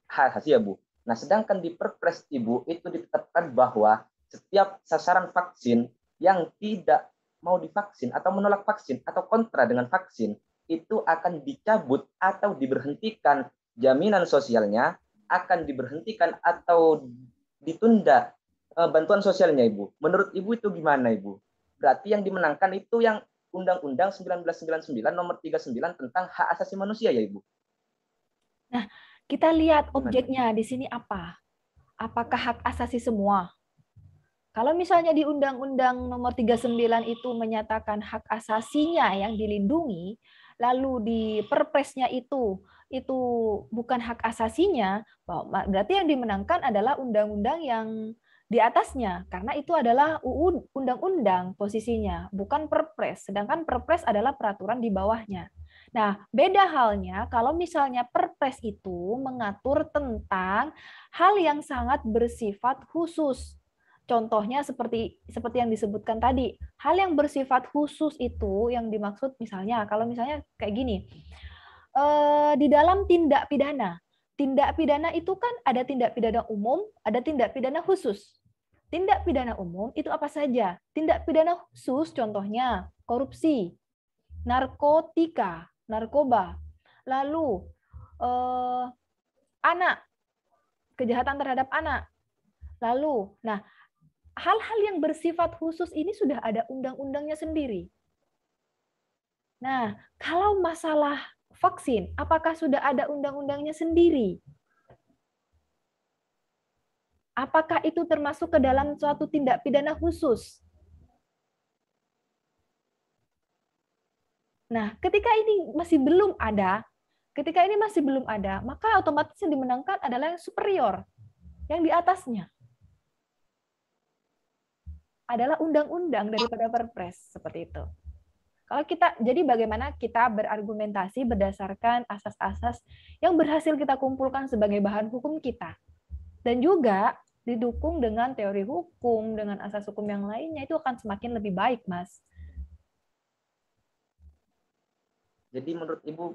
hak asasi ya, Bu. Nah, sedangkan di Perpres, Ibu, itu ditetapkan bahwa setiap sasaran vaksin yang tidak mau divaksin atau menolak vaksin atau kontra dengan vaksin itu akan dicabut atau diberhentikan jaminan sosialnya, akan diberhentikan atau ditunda bantuan sosialnya, Ibu. Menurut Ibu itu gimana, Ibu? Berarti yang dimenangkan itu yang Undang-Undang 1999 nomor 39 tentang hak asasi manusia ya, Ibu? Nah, kita lihat objeknya di sini apa? Apakah hak asasi semua? Kalau misalnya di Undang-Undang nomor 39 itu menyatakan hak asasinya yang dilindungi, lalu di Perpresnya itu bukan hak asasinya, berarti yang dimenangkan adalah undang-undang yang di atasnya, karena itu adalah UU undang-undang posisinya, bukan Perpres. Sedangkan Perpres adalah peraturan di bawahnya. Nah, beda halnya kalau misalnya Perpres itu mengatur tentang hal yang sangat bersifat khusus. Contohnya seperti yang disebutkan tadi, hal yang bersifat khusus itu yang dimaksud misalnya, kalau misalnya kayak gini, di dalam tindak pidana. Tindak pidana itu kan ada tindak pidana umum, ada tindak pidana khusus. Tindak pidana umum itu apa saja? Tindak pidana khusus contohnya korupsi, narkotika, narkoba, lalu anak, kejahatan terhadap anak. Lalu, nah, hal-hal yang bersifat khusus ini sudah ada undang-undangnya sendiri. Nah, kalau masalah vaksin, apakah sudah ada undang-undangnya sendiri? Apakah itu termasuk ke dalam suatu tindak pidana khusus? Nah, ketika ini masih belum ada, maka otomatis yang dimenangkan adalah yang superior, yang di atasnya adalah undang-undang daripada Perpres, seperti itu. Kalau jadi bagaimana kita berargumentasi berdasarkan asas-asas yang berhasil kita kumpulkan sebagai bahan hukum kita. Dan juga didukung dengan teori hukum, dengan asas hukum yang lainnya, itu akan semakin lebih baik, Mas. Jadi menurut Ibu,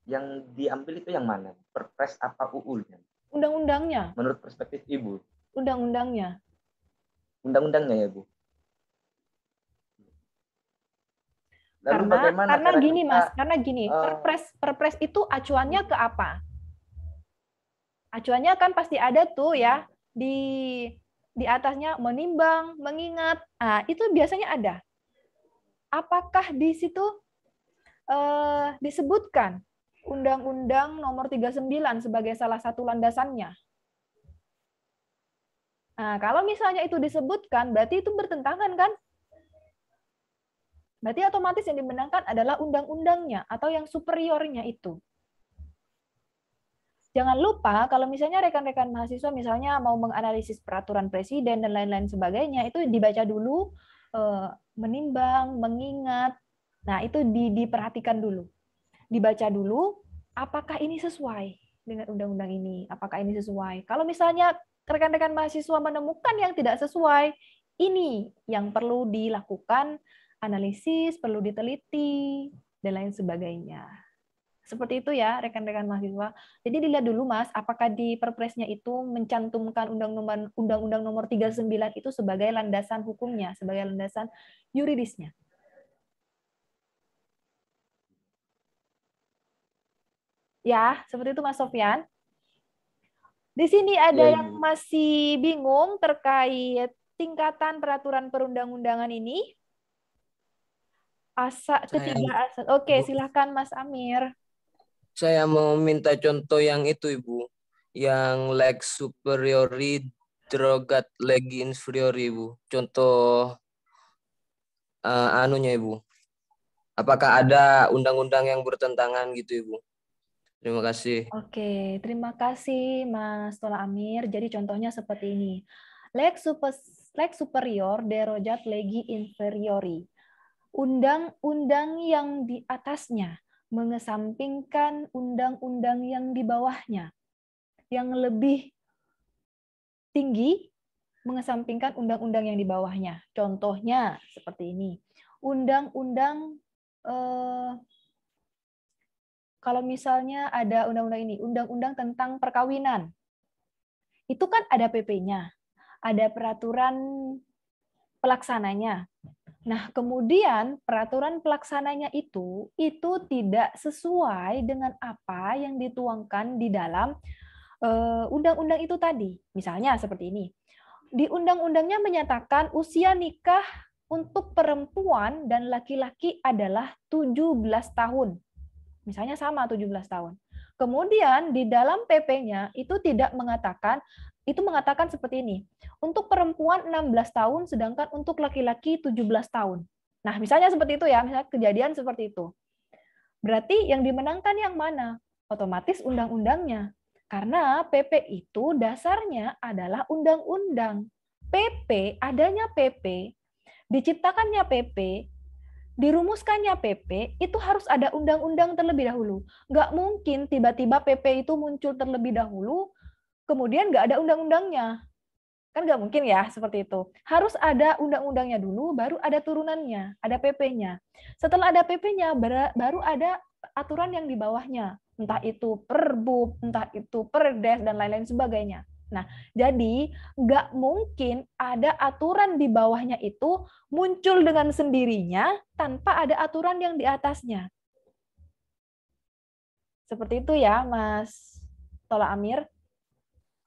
yang diambil itu yang mana? Perpres apa UU-nya? Undang-undangnya. Menurut perspektif Ibu? Undang-undangnya. Undang-undangnya ya, Bu? Lalu karena gini, Mas, Perpres itu acuannya ke apa? Acuannya kan pasti ada tuh ya, di atasnya menimbang, mengingat. Nah, itu biasanya ada. Apakah di situ disebutkan Undang-Undang nomor 39 sebagai salah satu landasannya? Nah, kalau misalnya itu disebutkan, berarti itu bertentangan kan? Berarti otomatis yang dimenangkan adalah undang-undangnya atau yang superiornya itu. Jangan lupa kalau misalnya rekan-rekan mahasiswa misalnya mau menganalisis peraturan presiden dan lain-lain sebagainya, itu dibaca dulu, menimbang, mengingat. Nah, itu diperhatikan dulu. Dibaca dulu, apakah ini sesuai dengan undang-undang ini? Apakah ini sesuai? Kalau misalnya rekan-rekan mahasiswa menemukan yang tidak sesuai, ini yang perlu dilakukan analisis, perlu diteliti, dan lain sebagainya. Seperti itu ya, rekan-rekan mahasiswa. Jadi dilihat dulu, Mas, apakah di Perpresnya itu mencantumkan Undang-Undang Nomor 39 itu sebagai landasan hukumnya, sebagai landasan yuridisnya. Ya, seperti itu Mas Sofyan. Di sini ada Ya, yang Ibu. masih bingung terkait tingkatan peraturan perundang-undangan ini? Ketiga asa. Oke, silakan Mas Amir. Saya mau minta contoh yang itu, Ibu. Yang lex superiori derogat legi inferiori, Ibu. Contoh anunya, Ibu. Apakah ada undang-undang yang bertentangan gitu, Ibu? Terima kasih. Oke, terima kasih Mas Tola Amir. Jadi contohnya seperti ini. Lex superior derogat legi inferiori. Undang-undang yang di atasnya mengesampingkan undang-undang yang di bawahnya. Yang lebih tinggi mengesampingkan undang-undang yang di bawahnya. Contohnya seperti ini. Undang-undang kalau misalnya ada undang-undang ini, undang-undang tentang perkawinan. Itu kan ada PP-nya, ada peraturan pelaksananya. Nah, kemudian peraturan pelaksananya itu tidak sesuai dengan apa yang dituangkan di dalam undang-undang itu tadi. Misalnya seperti ini. Di undang-undangnya menyatakan usia nikah untuk perempuan dan laki-laki adalah 17 tahun. Misalnya sama 17 tahun. Kemudian di dalam PP-nya itu tidak mengatakan, itu mengatakan seperti ini. Untuk perempuan 16 tahun, sedangkan untuk laki-laki 17 tahun. Nah, misalnya seperti itu ya, misalnya kejadian seperti itu. Berarti yang dimenangkan yang mana? Otomatis undang-undangnya. Karena PP itu dasarnya adalah undang-undang. PP, adanya PP, diciptakannya PP, dirumuskannya PP, itu harus ada undang-undang terlebih dahulu. Nggak mungkin tiba-tiba PP itu muncul terlebih dahulu, kemudian nggak ada undang-undangnya. Kan nggak mungkin ya, seperti itu. Harus ada undang-undangnya dulu, baru ada turunannya, ada PP-nya. Setelah ada PP-nya, baru ada aturan yang di bawahnya. Entah itu Perbup, entah itu Perdes, dan lain-lain sebagainya. Nah, jadi nggak mungkin ada aturan di bawahnya itu muncul dengan sendirinya tanpa ada aturan yang di atasnya. Seperti itu ya, Mas Tola Amir.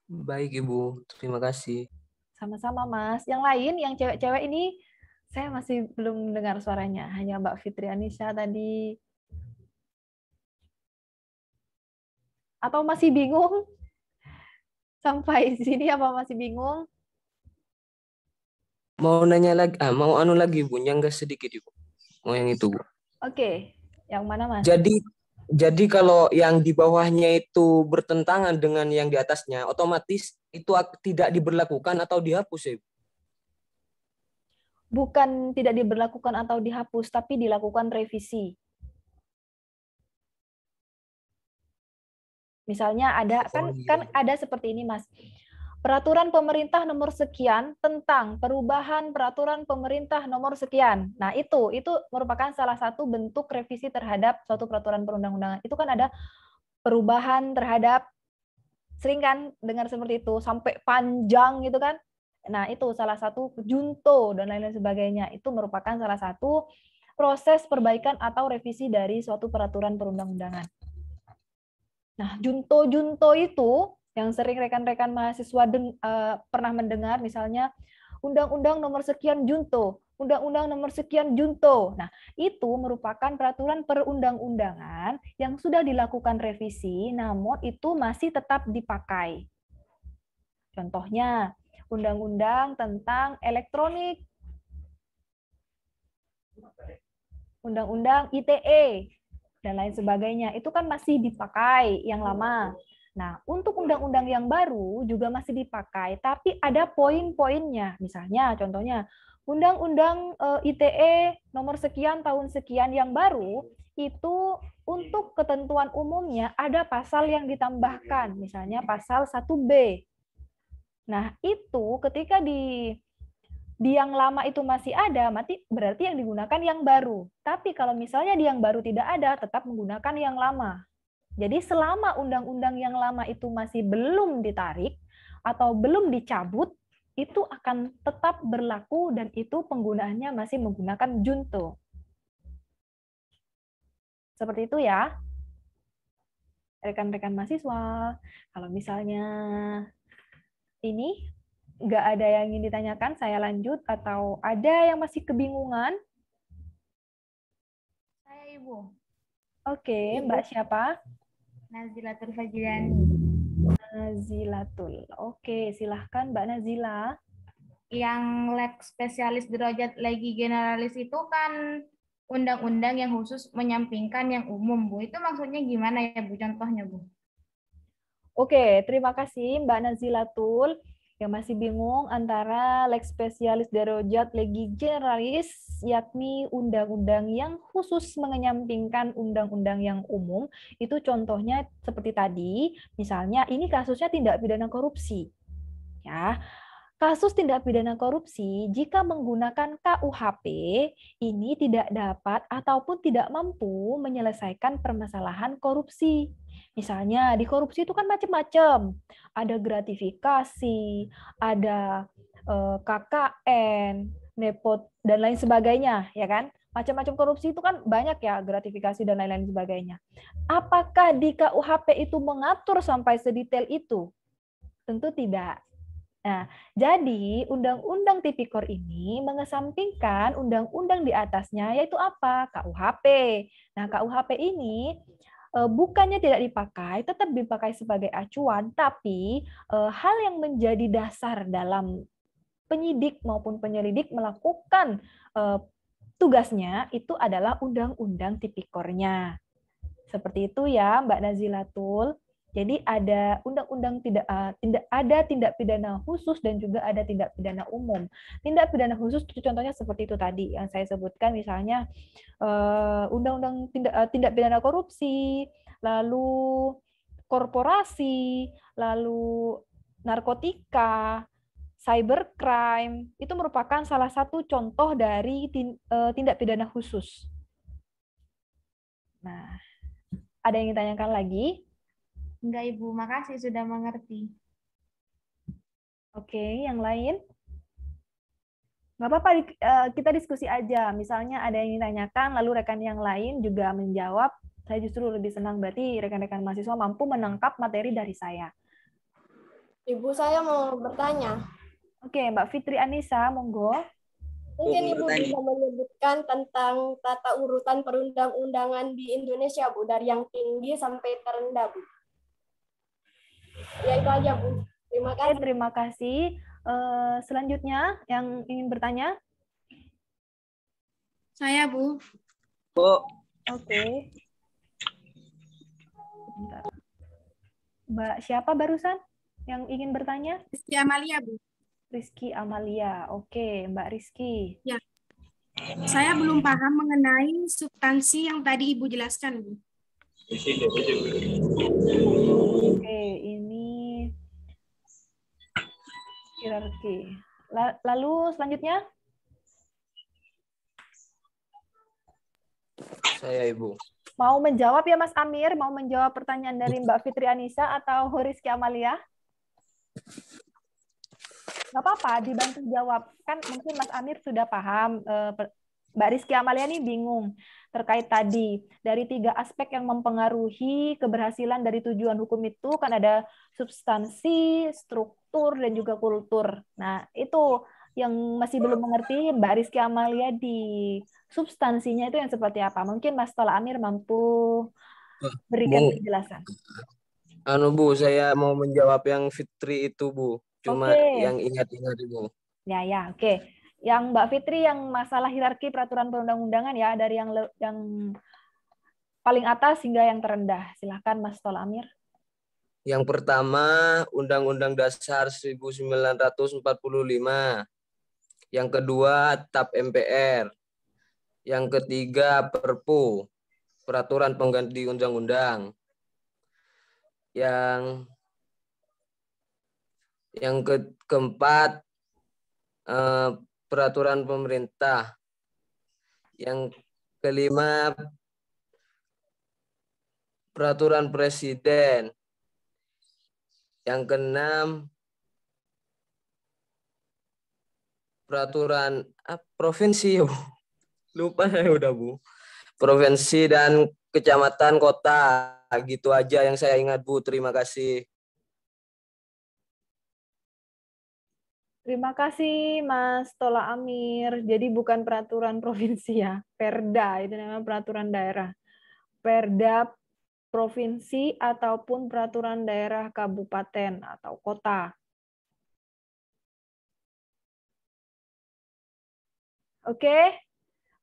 Baik, Ibu. Terima kasih. Sama-sama, Mas. Yang lain, yang cewek-cewek ini, saya masih belum mendengar suaranya. Hanya Mbak Fitri Anisha tadi. Atau masih bingung? Sampai sini apa masih bingung? Mau nanya lagi, mau anu lagi, Bu, yang enggak sedikit, Ibu. Mau yang itu, Bu. Oke, yang mana, Mas? Jadi kalau yang di bawahnya itu bertentangan dengan yang di atasnya, otomatis itu tidak diberlakukan atau dihapus, ya, Ibu? Bukan tidak diberlakukan atau dihapus, tapi dilakukan revisi. Misalnya ada kan ada seperti ini, Mas. Peraturan pemerintah nomor sekian tentang perubahan peraturan pemerintah nomor sekian. Nah, itu merupakan salah satu bentuk revisi terhadap suatu peraturan perundang-undangan. Itu kan ada perubahan terhadap, sering kan dengar seperti itu, sampai panjang gitu kan. Nah, itu salah satu junto dan lain-lain sebagainya. Itu merupakan salah satu proses perbaikan atau revisi dari suatu peraturan perundang-undangan. Nah, junto-junto itu yang sering rekan-rekan mahasiswa pernah mendengar, misalnya Undang-Undang nomor sekian junto, Undang-Undang nomor sekian junto. Nah, itu merupakan peraturan perundang-undangan yang sudah dilakukan revisi, namun itu masih tetap dipakai. Contohnya, undang-undang tentang elektronik, undang-undang ITE, dan lain sebagainya. Itu kan masih dipakai yang lama. Nah, untuk undang-undang yang baru juga masih dipakai, tapi ada poin-poinnya. Misalnya, contohnya, undang-undang ITE nomor sekian tahun sekian yang baru, itu untuk ketentuan umumnya ada pasal yang ditambahkan, misalnya pasal 1B. Nah, itu ketika di yang lama itu masih ada, berarti yang digunakan yang baru. Tapi kalau misalnya di yang baru tidak ada, tetap menggunakan yang lama. Jadi selama undang-undang yang lama itu masih belum ditarik atau belum dicabut, itu akan tetap berlaku dan itu penggunaannya masih menggunakan junto. Seperti itu ya, rekan-rekan mahasiswa. Kalau misalnya ini nggak ada yang ingin ditanyakan, saya lanjut atau ada yang masih kebingungan? Saya Ibu. Oke, Mbak siapa? Nazilatul Fajriani. Nazilatul. Oke, silahkan Mbak Nazila. Yang lex spesialis derajat legi generalis itu kan undang-undang yang khusus menyampingkan yang umum, Bu. Itu maksudnya gimana ya, Bu? Contohnya, Bu. Oke, terima kasih Mbak Nazilatul. Yang masih bingung antara lex spesialis derajat legi generalis, yakni undang-undang yang khusus menyampingkan undang-undang yang umum, itu contohnya seperti tadi, misalnya ini kasusnya tindak pidana korupsi. Ya, kasus tindak pidana korupsi jika menggunakan KUHP ini tidak dapat ataupun tidak mampu menyelesaikan permasalahan korupsi. Misalnya di korupsi itu kan macam-macam. Ada gratifikasi, ada KKN, nepot dan lain sebagainya, ya kan? Macam-macam korupsi itu kan banyak ya, gratifikasi dan lain-lain sebagainya. Apakah di KUHP itu mengatur sampai sedetail itu? Tentu tidak. Nah, jadi Undang-Undang Tipikor ini mengesampingkan undang-undang di atasnya, yaitu apa? KUHP. Nah, KUHP ini bukannya tidak dipakai, tetap dipakai sebagai acuan, tapi hal yang menjadi dasar dalam penyidik maupun penyelidik melakukan tugasnya itu adalah Undang-Undang Tipikornya. Seperti itu ya, Mbak Nazilatul. Jadi ada undang-undang ada tindak pidana khusus dan juga ada tindak pidana umum. Tindak pidana khusus itu contohnya seperti itu tadi yang saya sebutkan, misalnya undang-undang tindak pidana korupsi, lalu korporasi, lalu narkotika, cybercrime, itu merupakan salah satu contoh dari tindak pidana khusus. Nah, ada yang ditanyakan lagi? Enggak, Ibu. Makasih sudah mengerti. Oke, yang lain? Nggak apa-apa, kita diskusi aja. Misalnya ada yang ditanyakan, lalu rekan yang lain juga menjawab. Saya justru lebih senang, berarti rekan-rekan mahasiswa mampu menangkap materi dari saya. Ibu, saya mau bertanya. Oke, Mbak Fitri Anissa, monggo. Mungkin Ibu bisa menyebutkan tentang tata urutan perundang-undangan di Indonesia, Bu, dari yang tinggi sampai terendah, Bu. Ya, itu aja, Bu. Terima kasih. Terima kasih. Selanjutnya, yang ingin bertanya? Saya, Bu. Bu. Oke. Bentar. Mbak siapa barusan yang ingin bertanya? Rizky Amalia, Bu. Rizky Amalia. Oke, Mbak Rizky. Ya. Saya belum paham mengenai substansi yang tadi Ibu jelaskan, Bu. Oke, ini hierarki. Lalu selanjutnya? Saya, Ibu. Mau menjawab ya Mas Amir? Mau menjawab pertanyaan dari Mbak Fitri Anissa atau Rizky Amalia? Nggak apa-apa, dibantu jawab. Kan mungkin Mas Amir sudah paham. Mbak Rizky Amalia ini bingung terkait tadi. Dari 3 aspek yang mempengaruhi keberhasilan dari tujuan hukum itu kan ada substansi, struktur, dan juga kultur. Nah, itu yang masih belum mengerti Mbak Rizky Amalia di substansinya itu yang seperti apa. Mungkin Mas Tola Amir mampu berikan penjelasan. Bu, saya mau menjawab yang Fitri itu, Bu. Cuma Oke. yang ingat-ingat Ibu. Ya, oke. Yang Mbak Fitri yang masalah hierarki peraturan perundang-undangan ya, dari yang paling atas hingga yang terendah. Silahkan Mas Tol Amir. Yang pertama, Undang-Undang Dasar 1945. Yang kedua, TAP MPR. Yang ketiga, Perpu, Peraturan Pengganti Undang-Undang. Yang keempat, Peraturan Pemerintah. Yang kelima, Peraturan Presiden. Yang keenam, Peraturan Provinsi. Lupa saya udah, Bu. Provinsi dan kecamatan, kota. Gitu aja yang saya ingat, Bu. Terima kasih. Terima kasih Mas Tola Amir. Jadi bukan peraturan provinsi ya, Perda, itu namanya peraturan daerah. Perda provinsi ataupun peraturan daerah kabupaten atau kota. Oke,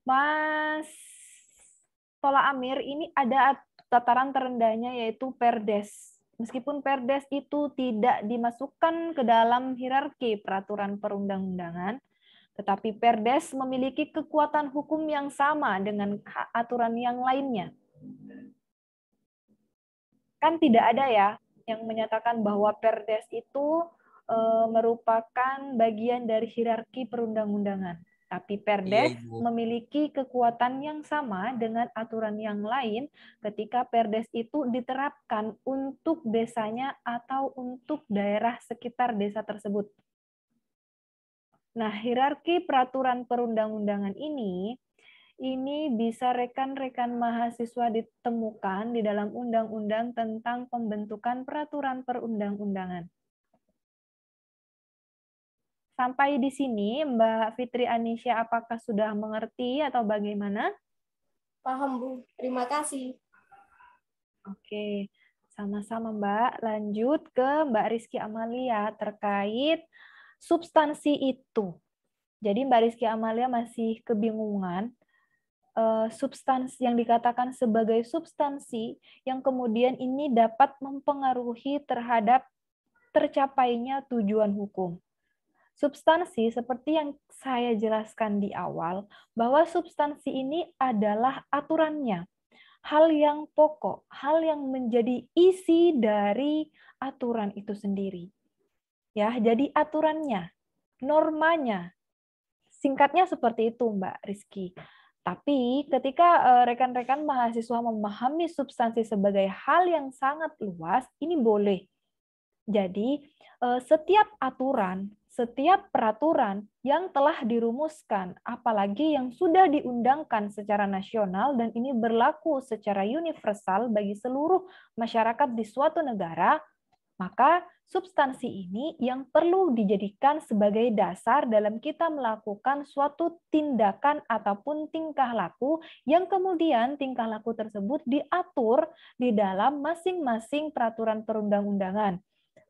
Mas Tola Amir, ini ada tataran terendahnya yaitu Perdes. Meskipun Perdes itu tidak dimasukkan ke dalam hierarki peraturan perundang-undangan, tetapi Perdes memiliki kekuatan hukum yang sama dengan aturan yang lainnya. Kan tidak ada ya yang menyatakan bahwa Perdes itu merupakan bagian dari hierarki perundang-undangan. Tapi Perdes memiliki kekuatan yang sama dengan aturan yang lain ketika Perdes itu diterapkan untuk desanya atau untuk daerah sekitar desa tersebut. Nah, hierarki peraturan perundang-undangan ini bisa rekan-rekan mahasiswa ditemukan di dalam Undang-Undang tentang Pembentukan Peraturan Perundang-Undangan. Sampai di sini, Mbak Fitri Anisya, apakah sudah mengerti atau bagaimana? Paham, Bu. Terima kasih. Oke, sama-sama Mbak. Lanjut ke Mbak Rizky Amalia terkait substansi itu. Jadi Mbak Rizky Amalia masih kebingungan substansi yang dikatakan sebagai substansi yang kemudian ini dapat mempengaruhi terhadap tercapainya tujuan hukum. Substansi seperti yang saya jelaskan di awal, bahwa substansi ini adalah aturannya, hal yang pokok, hal yang menjadi isi dari aturan itu sendiri. Ya, jadi aturannya, normanya. Singkatnya seperti itu, Mbak Rizky. Tapi ketika rekan-rekan mahasiswa memahami substansi sebagai hal yang sangat luas, ini boleh. Jadi, setiap aturan, setiap peraturan yang telah dirumuskan, apalagi yang sudah diundangkan secara nasional dan ini berlaku secara universal bagi seluruh masyarakat di suatu negara, maka substansi ini yang perlu dijadikan sebagai dasar dalam kita melakukan suatu tindakan ataupun tingkah laku yang kemudian tingkah laku tersebut diatur di dalam masing-masing peraturan perundang-undangan.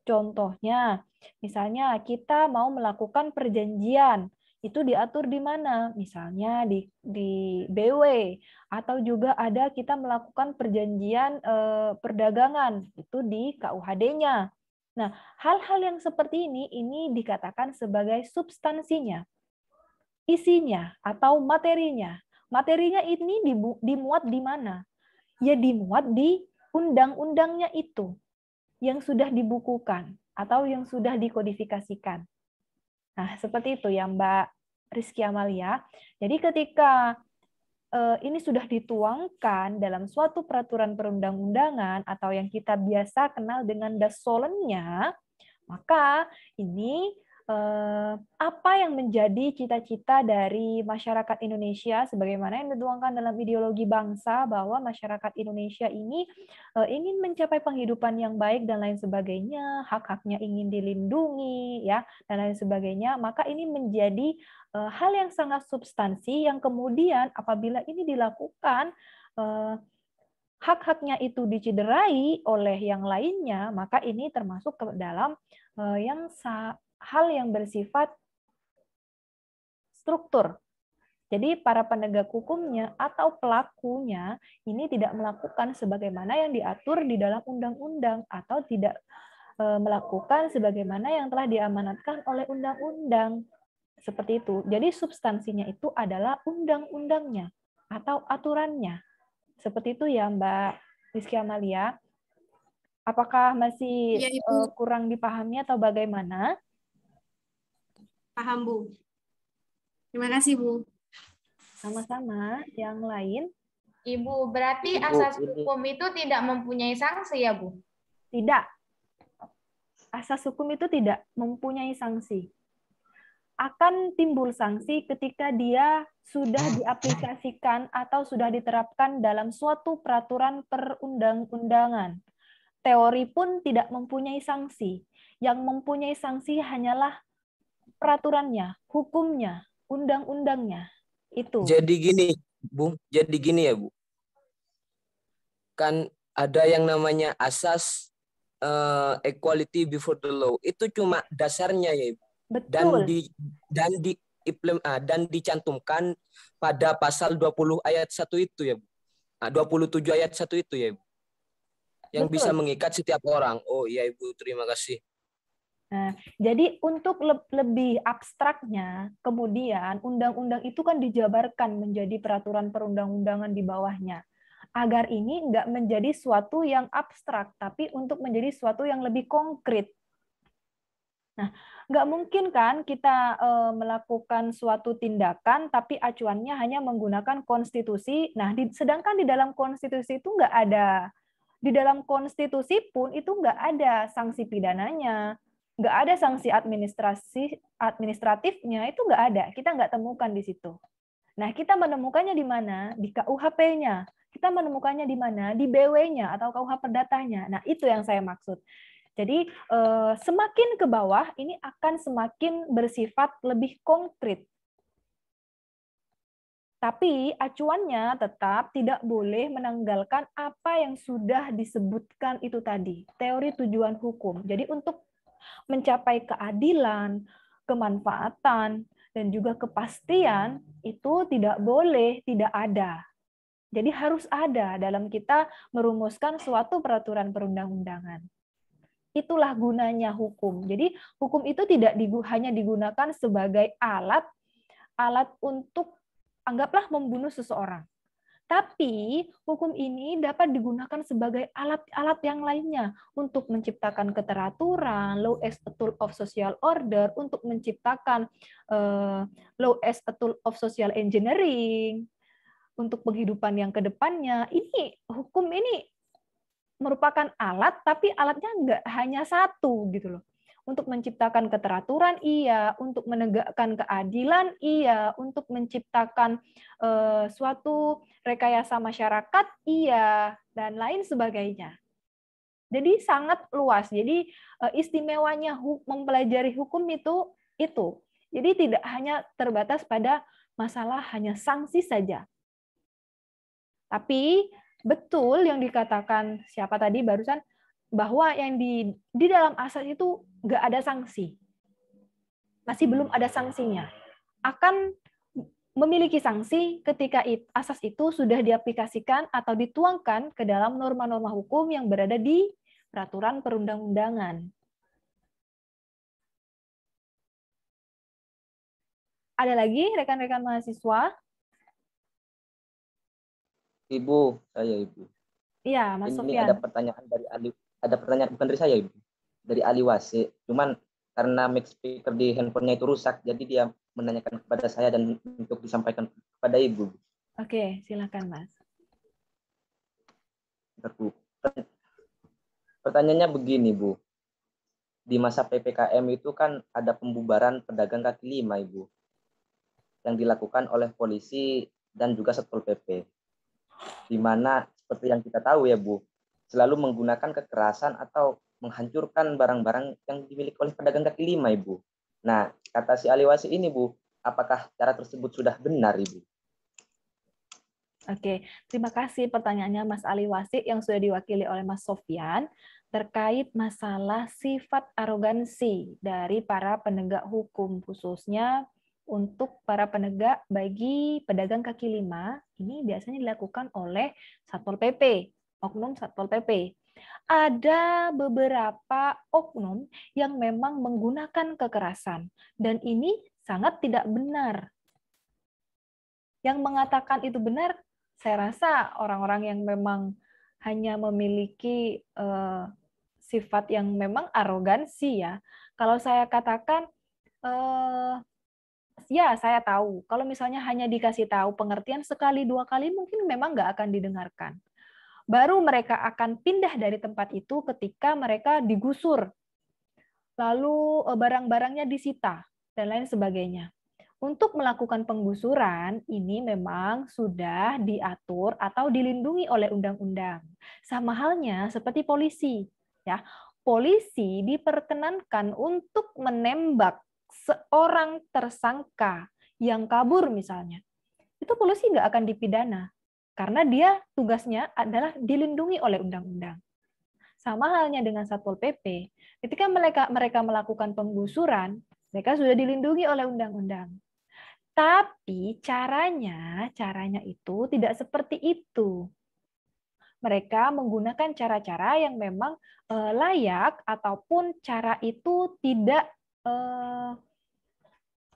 Contohnya, misalnya kita mau melakukan perjanjian, itu diatur di mana? Misalnya di BW, atau juga ada kita melakukan perjanjian perdagangan, itu di KUHD-nya. Nah, hal-hal yang seperti ini dikatakan sebagai substansinya, isinya atau materinya. Materinya ini dimuat di mana? Ya dimuat di undang-undangnya itu, yang sudah dibukukan atau yang sudah dikodifikasikan. Nah, seperti itu ya Mbak Rizky Amalia. Jadi ketika ini sudah dituangkan dalam suatu peraturan perundang-undangan atau yang kita biasa kenal dengan dasolennya, maka ini apa yang menjadi cita-cita dari masyarakat Indonesia sebagaimana yang dituangkan dalam ideologi bangsa bahwa masyarakat Indonesia ini ingin mencapai penghidupan yang baik dan lain sebagainya, hak-haknya ingin dilindungi ya dan lain sebagainya, maka ini menjadi hal yang sangat substansi yang kemudian apabila ini dilakukan hak-haknya itu dicederai oleh yang lainnya, maka ini termasuk ke dalam hal yang bersifat struktur. Jadi para penegak hukumnya atau pelakunya ini tidak melakukan sebagaimana yang diatur di dalam undang-undang atau tidak melakukan sebagaimana yang telah diamanatkan oleh undang-undang. Seperti itu. Jadi substansinya itu adalah undang-undangnya atau aturannya. Seperti itu ya Mbak Rizky Amalia. Apakah masih Ya, Ibu. kurang dipahami atau bagaimana? Paham, Bu. Terima kasih, Bu. Sama-sama. Yang lain? Ibu, berarti Ibu, asas ini- hukum itu tidak mempunyai sanksi ya, Bu? Tidak. Asas hukum itu tidak mempunyai sanksi. Akan timbul sanksi ketika dia sudah diaplikasikan atau sudah diterapkan dalam suatu peraturan perundang-undangan. Teori pun tidak mempunyai sanksi. Yang mempunyai sanksi hanyalah peraturannya, hukumnya, undang-undangnya. Itu. Jadi gini, Bu. Jadi gini ya, Bu. Kan ada yang namanya asas equality before the law. Itu cuma dasarnya ya, Ibu. Betul. Dan dicantumkan pada pasal 20 ayat 1 itu ya, Bu. 27 ayat 1 itu ya, Ibu. Yang Betul. bisa mengikat setiap orang. Oh iya, Ibu, terima kasih. Nah, jadi untuk lebih abstraknya, kemudian undang-undang itu kan dijabarkan menjadi peraturan perundang-undangan di bawahnya. Agar ini nggak menjadi suatu yang abstrak, tapi untuk menjadi suatu yang lebih konkret. Nah, nggak mungkin kan kita melakukan suatu tindakan, tapi acuannya hanya menggunakan konstitusi. Nah, sedangkan di dalam konstitusi itu nggak ada. Di dalam konstitusi pun itu nggak ada sanksi pidananya, nggak ada sanksi administratifnya, itu nggak ada. Kita nggak temukan di situ. Nah, kita menemukannya di mana? Di KUHP-nya. Kita menemukannya di mana? Di BW-nya atau KUH Perdatanya. Nah, itu yang saya maksud. Jadi, semakin ke bawah, ini akan semakin bersifat lebih konkret. Tapi acuannya tetap tidak boleh menanggalkan apa yang sudah disebutkan itu tadi, teori tujuan hukum. Jadi untuk mencapai keadilan, kemanfaatan, dan juga kepastian itu tidak boleh tidak ada. Jadi harus ada dalam kita merumuskan suatu peraturan perundang-undangan. Itulah gunanya hukum. Jadi hukum itu tidak hanya digunakan sebagai alat untuk anggaplah membunuh seseorang. Tapi hukum ini dapat digunakan sebagai alat-alat yang lainnya untuk menciptakan keteraturan, law as a tool of social order, untuk menciptakan law as a tool of social engineering, untuk penghidupan yang kedepannya. Ini hukum ini merupakan alat, tapi alatnya nggak hanya satu gitu loh. Untuk menciptakan keteraturan, iya. Untuk menegakkan keadilan, iya. Untuk menciptakan suatu rekayasa masyarakat, iya. Dan lain sebagainya. Jadi sangat luas. Jadi istimewanya mempelajari hukum itu. Jadi tidak hanya terbatas pada masalah hanya sanksi saja. Tapi betul yang dikatakan siapa tadi barusan, bahwa yang di dalam asas itu nggak ada sanksi. Masih belum ada sanksinya. Akan memiliki sanksi ketika asas itu sudah diaplikasikan atau dituangkan ke dalam norma-norma hukum yang berada di peraturan perundang-undangan. Ada lagi rekan-rekan mahasiswa? Ibu, saya Ibu. Iya, Mas Ini Sofyan. ada pertanyaan dari Ali, ada pertanyaan bukan dari saya Ibu, dari Ali Wasi. Cuman karena mic speaker di handphonenya itu rusak, jadi dia menanyakan kepada saya dan untuk disampaikan kepada Ibu. Oke, silakan Mas. Pertanyaannya begini Bu, di masa PPKM itu kan ada pembubaran pedagang kaki lima Ibu, yang dilakukan oleh polisi dan juga Satpol PP. Di mana seperti yang kita tahu ya Bu, selalu menggunakan kekerasan atau menghancurkan barang-barang yang dimiliki oleh pedagang kaki lima Ibu. Nah, kata si Aliwasi ini Bu, apakah cara tersebut sudah benar Ibu? Oke, terima kasih pertanyaannya Mas Ali Wasik yang sudah diwakili oleh Mas Sofyan. terkait masalah sifat arogansi dari para penegak hukum, khususnya untuk para penegak bagi pedagang kaki lima. Ini biasanya dilakukan oleh Satpol PP, oknum Satpol PP. Ada beberapa oknum yang memang menggunakan kekerasan, dan ini sangat tidak benar. Yang mengatakan itu benar, saya rasa orang-orang yang memang hanya memiliki sifat yang memang arogansi ya. Kalau saya katakan, ya saya tahu. Kalau misalnya hanya dikasih tahu pengertian sekali dua kali, mungkin memang nggak akan didengarkan. Baru mereka akan pindah dari tempat itu ketika mereka digusur, lalu barang-barangnya disita dan lain sebagainya. Untuk melakukan penggusuran, ini memang sudah diatur atau dilindungi oleh undang-undang. Sama halnya seperti polisi. Ya, polisi diperkenankan untuk menembak seorang tersangka yang kabur misalnya. Itu polisi nggak akan dipidana, karena dia tugasnya adalah dilindungi oleh undang-undang. Sama halnya dengan Satpol PP. Ketika mereka melakukan penggusuran, mereka sudah dilindungi oleh undang-undang. Tapi caranya itu tidak seperti itu. Mereka menggunakan cara-cara yang memang layak, ataupun cara itu tidak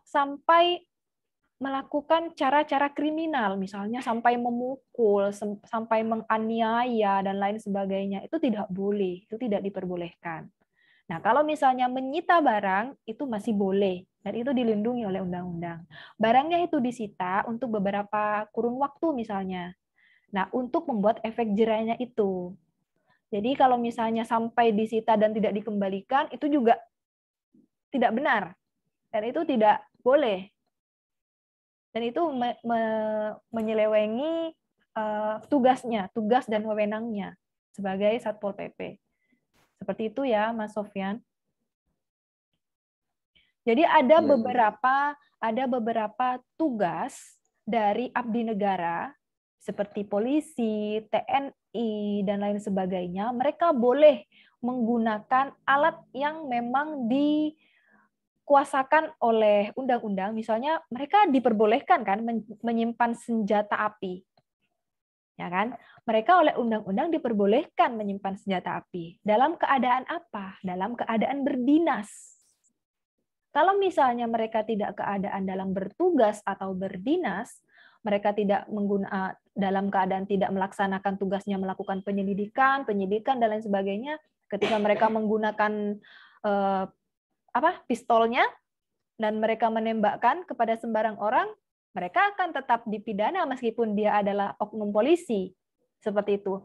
sampai melakukan cara-cara kriminal, misalnya sampai memukul, sampai menganiaya, dan lain sebagainya. Itu tidak boleh, itu tidak diperbolehkan. Nah, kalau misalnya menyita barang, itu masih boleh, dan itu dilindungi oleh undang-undang. Barangnya itu disita untuk beberapa kurun waktu misalnya. Nah, untuk membuat efek jerahnya itu. Jadi kalau misalnya sampai disita dan tidak dikembalikan, itu juga tidak benar. Dan itu tidak boleh. Dan itu menyelewengi tugasnya, tugas dan wewenangnya sebagai Satpol PP. Seperti itu ya, Mas Sofyan. Jadi ada beberapa tugas dari abdi negara seperti polisi, TNI, dan lain sebagainya. Mereka boleh menggunakan alat yang memang dikuasakan oleh undang-undang. Misalnya mereka diperbolehkan kan menyimpan senjata api. Ya kan? Mereka oleh undang-undang diperbolehkan menyimpan senjata api. Dalam keadaan apa? Dalam keadaan berdinas. Kalau misalnya mereka tidak keadaan dalam bertugas atau berdinas, mereka tidak dalam keadaan tidak melaksanakan tugasnya, melakukan penyidikan dan lain sebagainya, ketika mereka menggunakan pistolnya dan mereka menembakkan kepada sembarang orang, mereka akan tetap dipidana meskipun dia adalah oknum polisi. Seperti itu.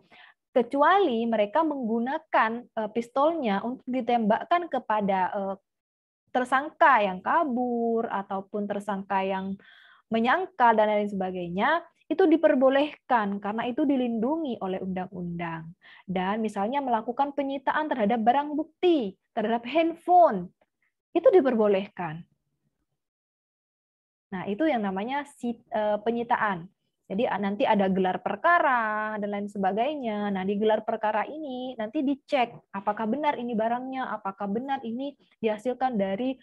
Kecuali mereka menggunakan pistolnya untuk ditembakkan kepada tersangka yang kabur ataupun tersangka yang menyangkal dan lain sebagainya, itu diperbolehkan karena itu dilindungi oleh undang-undang. Dan misalnya melakukan penyitaan terhadap barang bukti, terhadap handphone, itu diperbolehkan. Nah, itu yang namanya penyitaan. Jadi nanti ada gelar perkara dan lain sebagainya. Nah, di gelar perkara ini nanti dicek apakah benar ini barangnya, apakah benar ini dihasilkan dari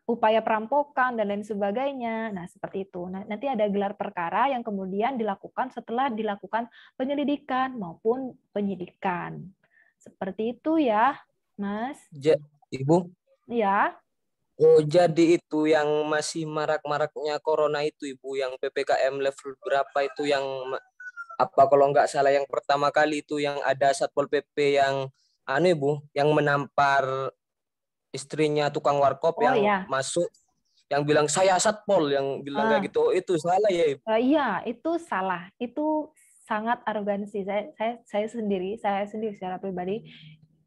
upaya perampokan dan lain sebagainya. Nah, seperti itu. Nah, nanti ada gelar perkara yang kemudian dilakukan setelah dilakukan penyelidikan maupun penyidikan. Seperti itu ya, Mas. Ibu? Ya. Oh, jadi itu yang masih marak-maraknya corona itu, Ibu, yang PPKM level berapa itu, yang apa kalau nggak salah yang pertama kali itu yang ada Satpol PP yang Ibu, yang menampar istrinya tukang warkop yang masuk, yang bilang saya Satpol, yang bilang kayak gitu. Itu salah ya, Ibu? Iya, itu salah. Itu sangat arogansi. Saya sendiri secara pribadi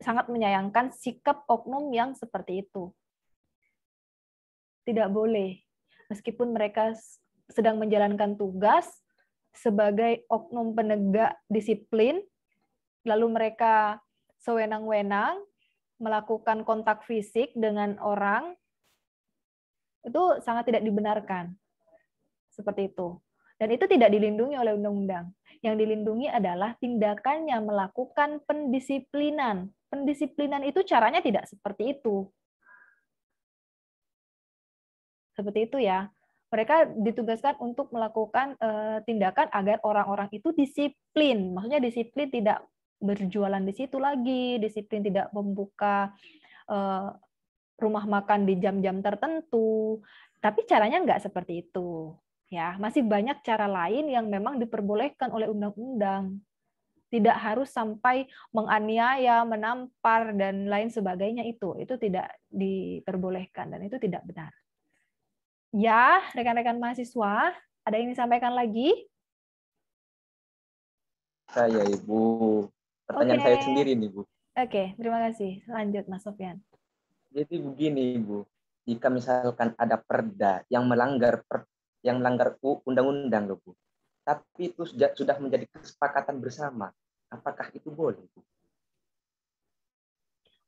sangat menyayangkan sikap oknum yang seperti itu. Tidak boleh, meskipun mereka sedang menjalankan tugas sebagai oknum penegak disiplin, lalu mereka sewenang-wenang melakukan kontak fisik dengan orang, itu sangat tidak dibenarkan. Seperti itu. Dan itu tidak dilindungi oleh undang-undang. Yang dilindungi adalah tindakannya melakukan pendisiplinan pendisiplinan itu caranya tidak seperti itu. Seperti itu ya. Mereka ditugaskan untuk melakukan tindakan agar orang-orang itu disiplin. Maksudnya disiplin tidak berjualan di situ lagi, disiplin tidak membuka rumah makan di jam-jam tertentu. Tapi caranya nggak seperti itu. Ya, masih banyak cara lain yang memang diperbolehkan oleh undang-undang. Tidak harus sampai menganiaya, menampar dan lain sebagainya itu tidak diperbolehkan dan itu tidak benar. Ya, rekan-rekan mahasiswa, ada yang disampaikan lagi? Saya, Ibu. Pertanyaan saya sendiri nih, Bu. Oke, terima kasih. Lanjut, Mas Sofyan. Jadi begini, Ibu. Jika misalkan ada perda yang melanggar undang-undang, loh, Bu. Tapi itu sudah menjadi kesepakatan bersama. Apakah itu boleh, Bu?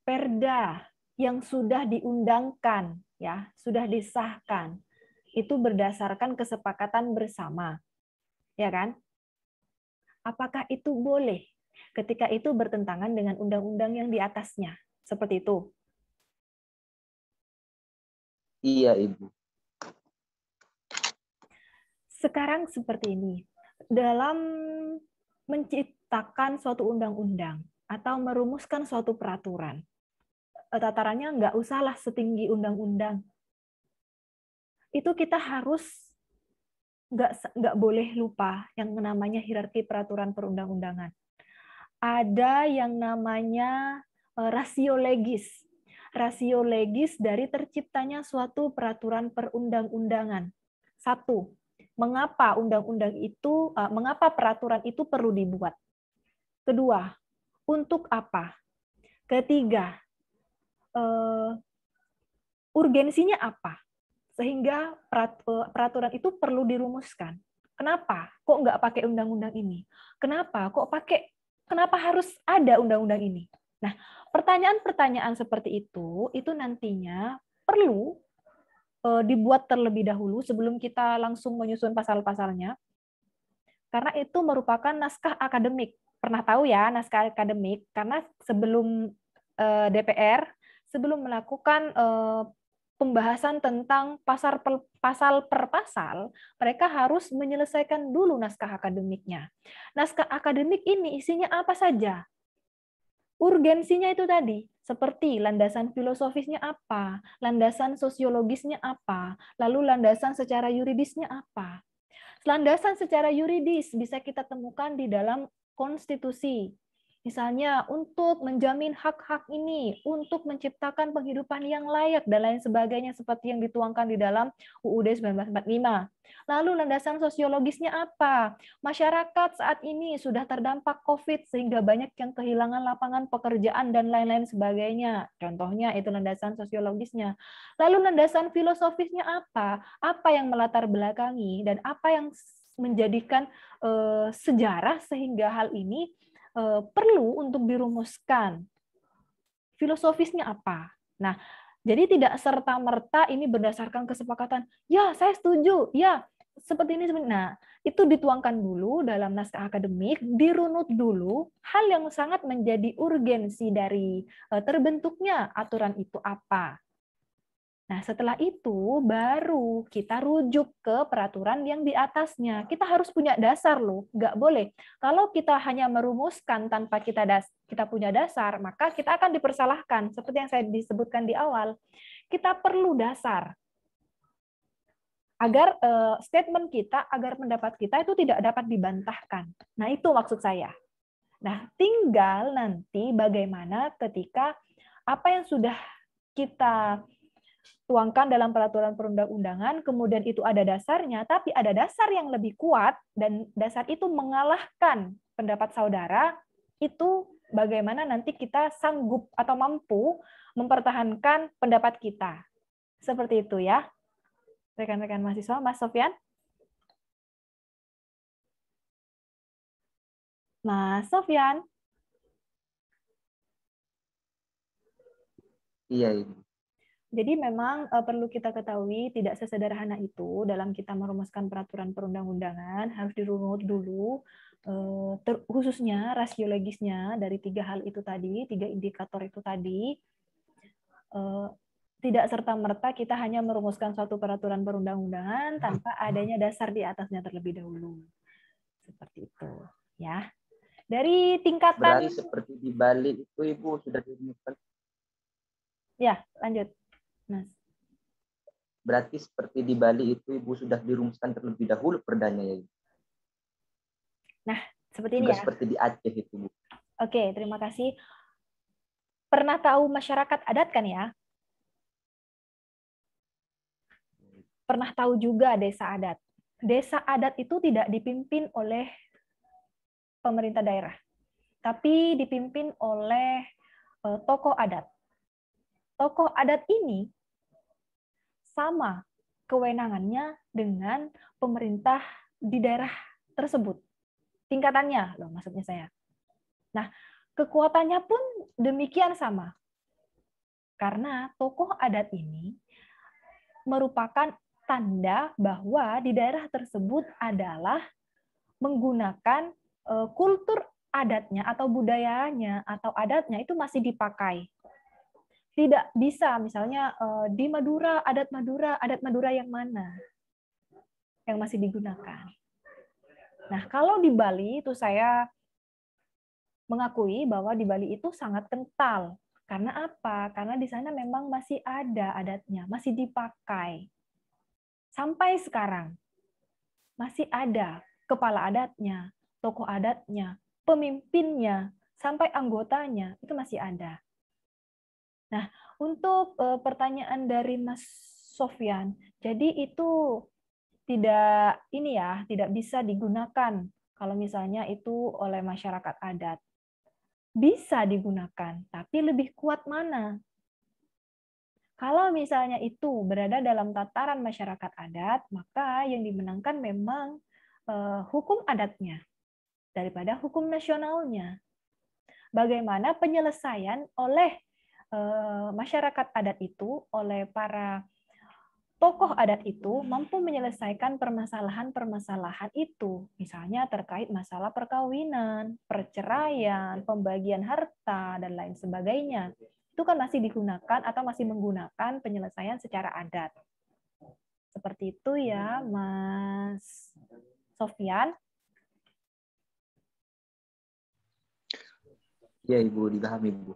Perda yang sudah diundangkan, ya, sudah disahkan, itu berdasarkan kesepakatan bersama, ya kan? Apakah itu boleh ketika itu bertentangan dengan undang-undang yang di atasnya? Seperti itu. Iya, Ibu. Sekarang seperti ini. Dalam menciptakan suatu undang-undang atau merumuskan suatu peraturan, tatarannya nggak usahlah setinggi undang-undang. Itu kita harus nggak boleh lupa yang namanya hierarki peraturan perundang-undangan. Ada yang namanya rasio legis. Rasio legis dari terciptanya suatu peraturan perundang-undangan. Satu, mengapa mengapa peraturan itu perlu dibuat? Kedua, untuk apa? Ketiga, urgensinya apa? Sehingga peraturan itu perlu dirumuskan. Kenapa? Kok nggak pakai undang-undang ini? Kenapa harus ada undang-undang ini? Nah, pertanyaan-pertanyaan seperti itu nantinya perlu dibuat terlebih dahulu sebelum kita langsung menyusun pasal-pasalnya, karena itu merupakan naskah akademik. Pernah tahu ya naskah akademik? Karena sebelum DPR, sebelum melakukan pembahasan tentang pasal per pasal, mereka harus menyelesaikan dulu naskah akademiknya. Naskah akademik ini isinya apa saja? Urgensinya itu tadi, seperti landasan filosofisnya apa, landasan sosiologisnya apa, lalu landasan secara yuridisnya apa. Landasan secara yuridis bisa kita temukan di dalam konstitusi. Misalnya untuk menjamin hak-hak ini, untuk menciptakan penghidupan yang layak dan lain sebagainya seperti yang dituangkan di dalam UUD 1945. Lalu landasan sosiologisnya apa? Masyarakat saat ini sudah terdampak COVID sehingga banyak yang kehilangan lapangan pekerjaan dan lain-lain sebagainya. Contohnya itu landasan sosiologisnya. Lalu landasan filosofisnya apa? Apa yang melatar belakangi dan apa yang menjadikan sejarah sehingga hal ini perlu untuk dirumuskan. Filosofisnya apa? Nah, jadi tidak serta-merta ini berdasarkan kesepakatan, ya saya setuju, ya seperti ini. Nah, itu dituangkan dulu dalam naskah akademik, dirunut dulu hal yang sangat menjadi urgensi dari terbentuknya aturan itu apa. Nah, setelah itu baru kita rujuk ke peraturan yang di atasnya. Kita harus punya dasar loh, nggak boleh. Kalau kita hanya merumuskan tanpa kita punya dasar, maka kita akan dipersalahkan. Seperti yang saya disebutkan di awal, kita perlu dasar agar statement kita, agar pendapat kita itu tidak dapat dibantahkan. Nah, itu maksud saya. Nah, tinggal nanti bagaimana ketika apa yang sudah kita tuangkan dalam peraturan perundang-undangan, kemudian itu ada dasarnya, tapi ada dasar yang lebih kuat, dan dasar itu mengalahkan pendapat saudara, itu bagaimana nanti kita sanggup atau mampu mempertahankan pendapat kita. Seperti itu ya, rekan-rekan mahasiswa. Mas Sofyan? Mas Sofyan? Iya, Ibu. Jadi memang perlu kita ketahui tidak sesederhana itu dalam kita merumuskan peraturan perundang-undangan, harus dirunut dulu khususnya rasiologisnya dari 3 hal itu tadi, 3 indikator itu tadi. Tidak serta-merta kita hanya merumuskan suatu peraturan perundang-undangan tanpa adanya dasar di atasnya terlebih dahulu. Seperti itu, ya. Dari tingkatan... Berarti seperti di Bali itu Ibu sudah dirumuskan. Ya, lanjut, Mas. Berarti seperti di Bali itu Ibu sudah dirumuskan terlebih dahulu perdanya ya. Nah, seperti ini Sudah ya. seperti di Aceh itu, Bu. Oke, terima kasih. Pernah tahu masyarakat adat kan ya? Pernah tahu juga desa adat. Desa adat itu tidak dipimpin oleh pemerintah daerah, tapi dipimpin oleh tokoh adat. Tokoh adat ini sama kewenangannya dengan pemerintah di daerah tersebut. Tingkatannya, loh maksudnya saya. Nah, kekuatannya pun demikian sama. Karena tokoh adat ini merupakan tanda bahwa di daerah tersebut adalah menggunakan kultur adatnya atau budayanya atau adatnya itu masih dipakai. Tidak bisa misalnya di Madura, adat Madura yang mana yang masih digunakan. Nah, kalau di Bali itu saya mengakui bahwa di Bali itu sangat kental. Karena apa? Karena di sana memang masih ada adatnya, masih dipakai. Sampai sekarang masih ada kepala adatnya, tokoh adatnya, pemimpinnya, sampai anggotanya itu masih ada. Nah, untuk pertanyaan dari Mas Sofyan, jadi itu tidak bisa digunakan kalau misalnya itu oleh masyarakat adat. Bisa digunakan, tapi lebih kuat mana? Kalau misalnya itu berada dalam tataran masyarakat adat, maka yang dimenangkan memang hukum adatnya daripada hukum nasionalnya. Bagaimana penyelesaian oleh masyarakat adat itu, oleh para tokoh adat itu mampu menyelesaikan permasalahan-permasalahan itu, misalnya terkait masalah perkawinan, perceraian, pembagian harta, dan lain sebagainya. Itu kan masih digunakan atau masih menggunakan penyelesaian secara adat. Seperti itu ya, Mas Sofyan. Ya, Ibu, dipahami, Bu.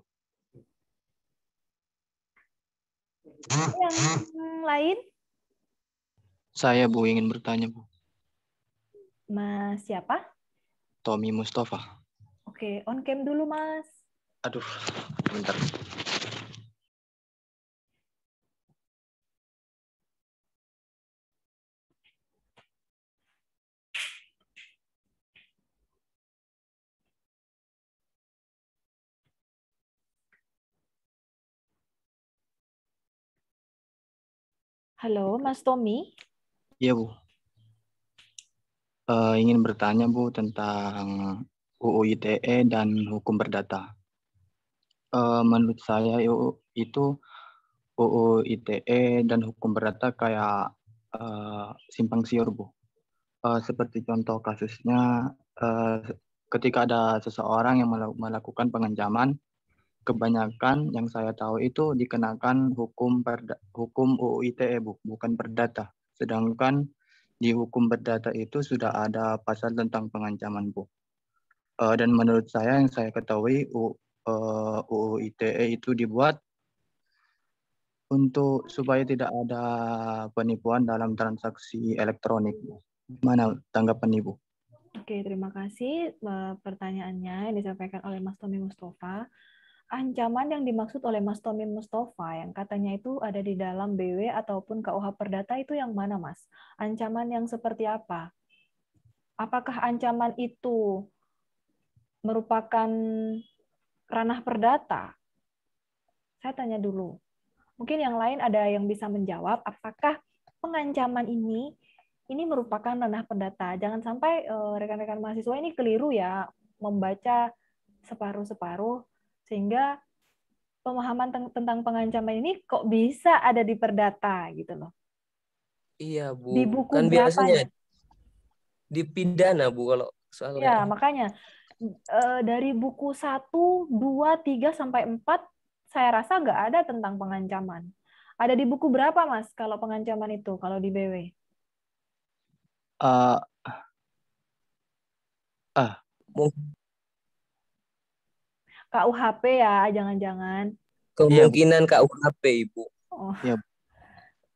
Yang lain? Saya, Bu, ingin bertanya, Bu. Mas siapa? Tommy Mustafa. Oke, on cam dulu, Mas. Aduh, bentar. Halo, Mas Tommy. Iya, Bu. Ingin bertanya, Bu, tentang UU ITE dan hukum perdata. Menurut saya itu UU ITE dan hukum perdata kayak simpang siur, Bu. Seperti contoh kasusnya, ketika ada seseorang yang melakukan pengancaman, kebanyakan yang saya tahu itu dikenakan hukum UU ITE, Bu, bukan perdata. Sedangkan di hukum perdata itu sudah ada pasal tentang pengancaman, Bu. Dan menurut saya yang saya ketahui UU ITE itu dibuat supaya tidak ada penipuan dalam transaksi elektronik, Bu. Gimana tanggapan Ibu? Oke, terima kasih pertanyaannya yang disampaikan oleh Mas Tommy Mustafa. Ancaman yang dimaksud oleh Mas Tommy Mustafa yang katanya itu ada di dalam BW ataupun KUH Perdata itu yang mana, Mas? Ancaman yang seperti apa? Apakah ancaman itu merupakan ranah perdata? Saya tanya dulu. Mungkin yang lain ada yang bisa menjawab apakah pengancaman ini merupakan ranah perdata. Jangan sampai rekan-rekan mahasiswa ini keliru ya membaca separuh-separuh sehingga pemahaman tentang pengancaman ini kok bisa ada di Perdata gitu loh. Iya, Bu. Di buku Kan berapanya? biasanya dipidana, Bu, kalau soal Ya, kayak makanya dari buku 1, 2, 3, sampai 4, saya rasa nggak ada tentang pengancaman. Ada di buku berapa, Mas, kalau pengancaman itu, kalau di BW? mungkin KUHP ya, jangan-jangan. kemungkinan KUHP, Ibu. Oh, Iya, Bu.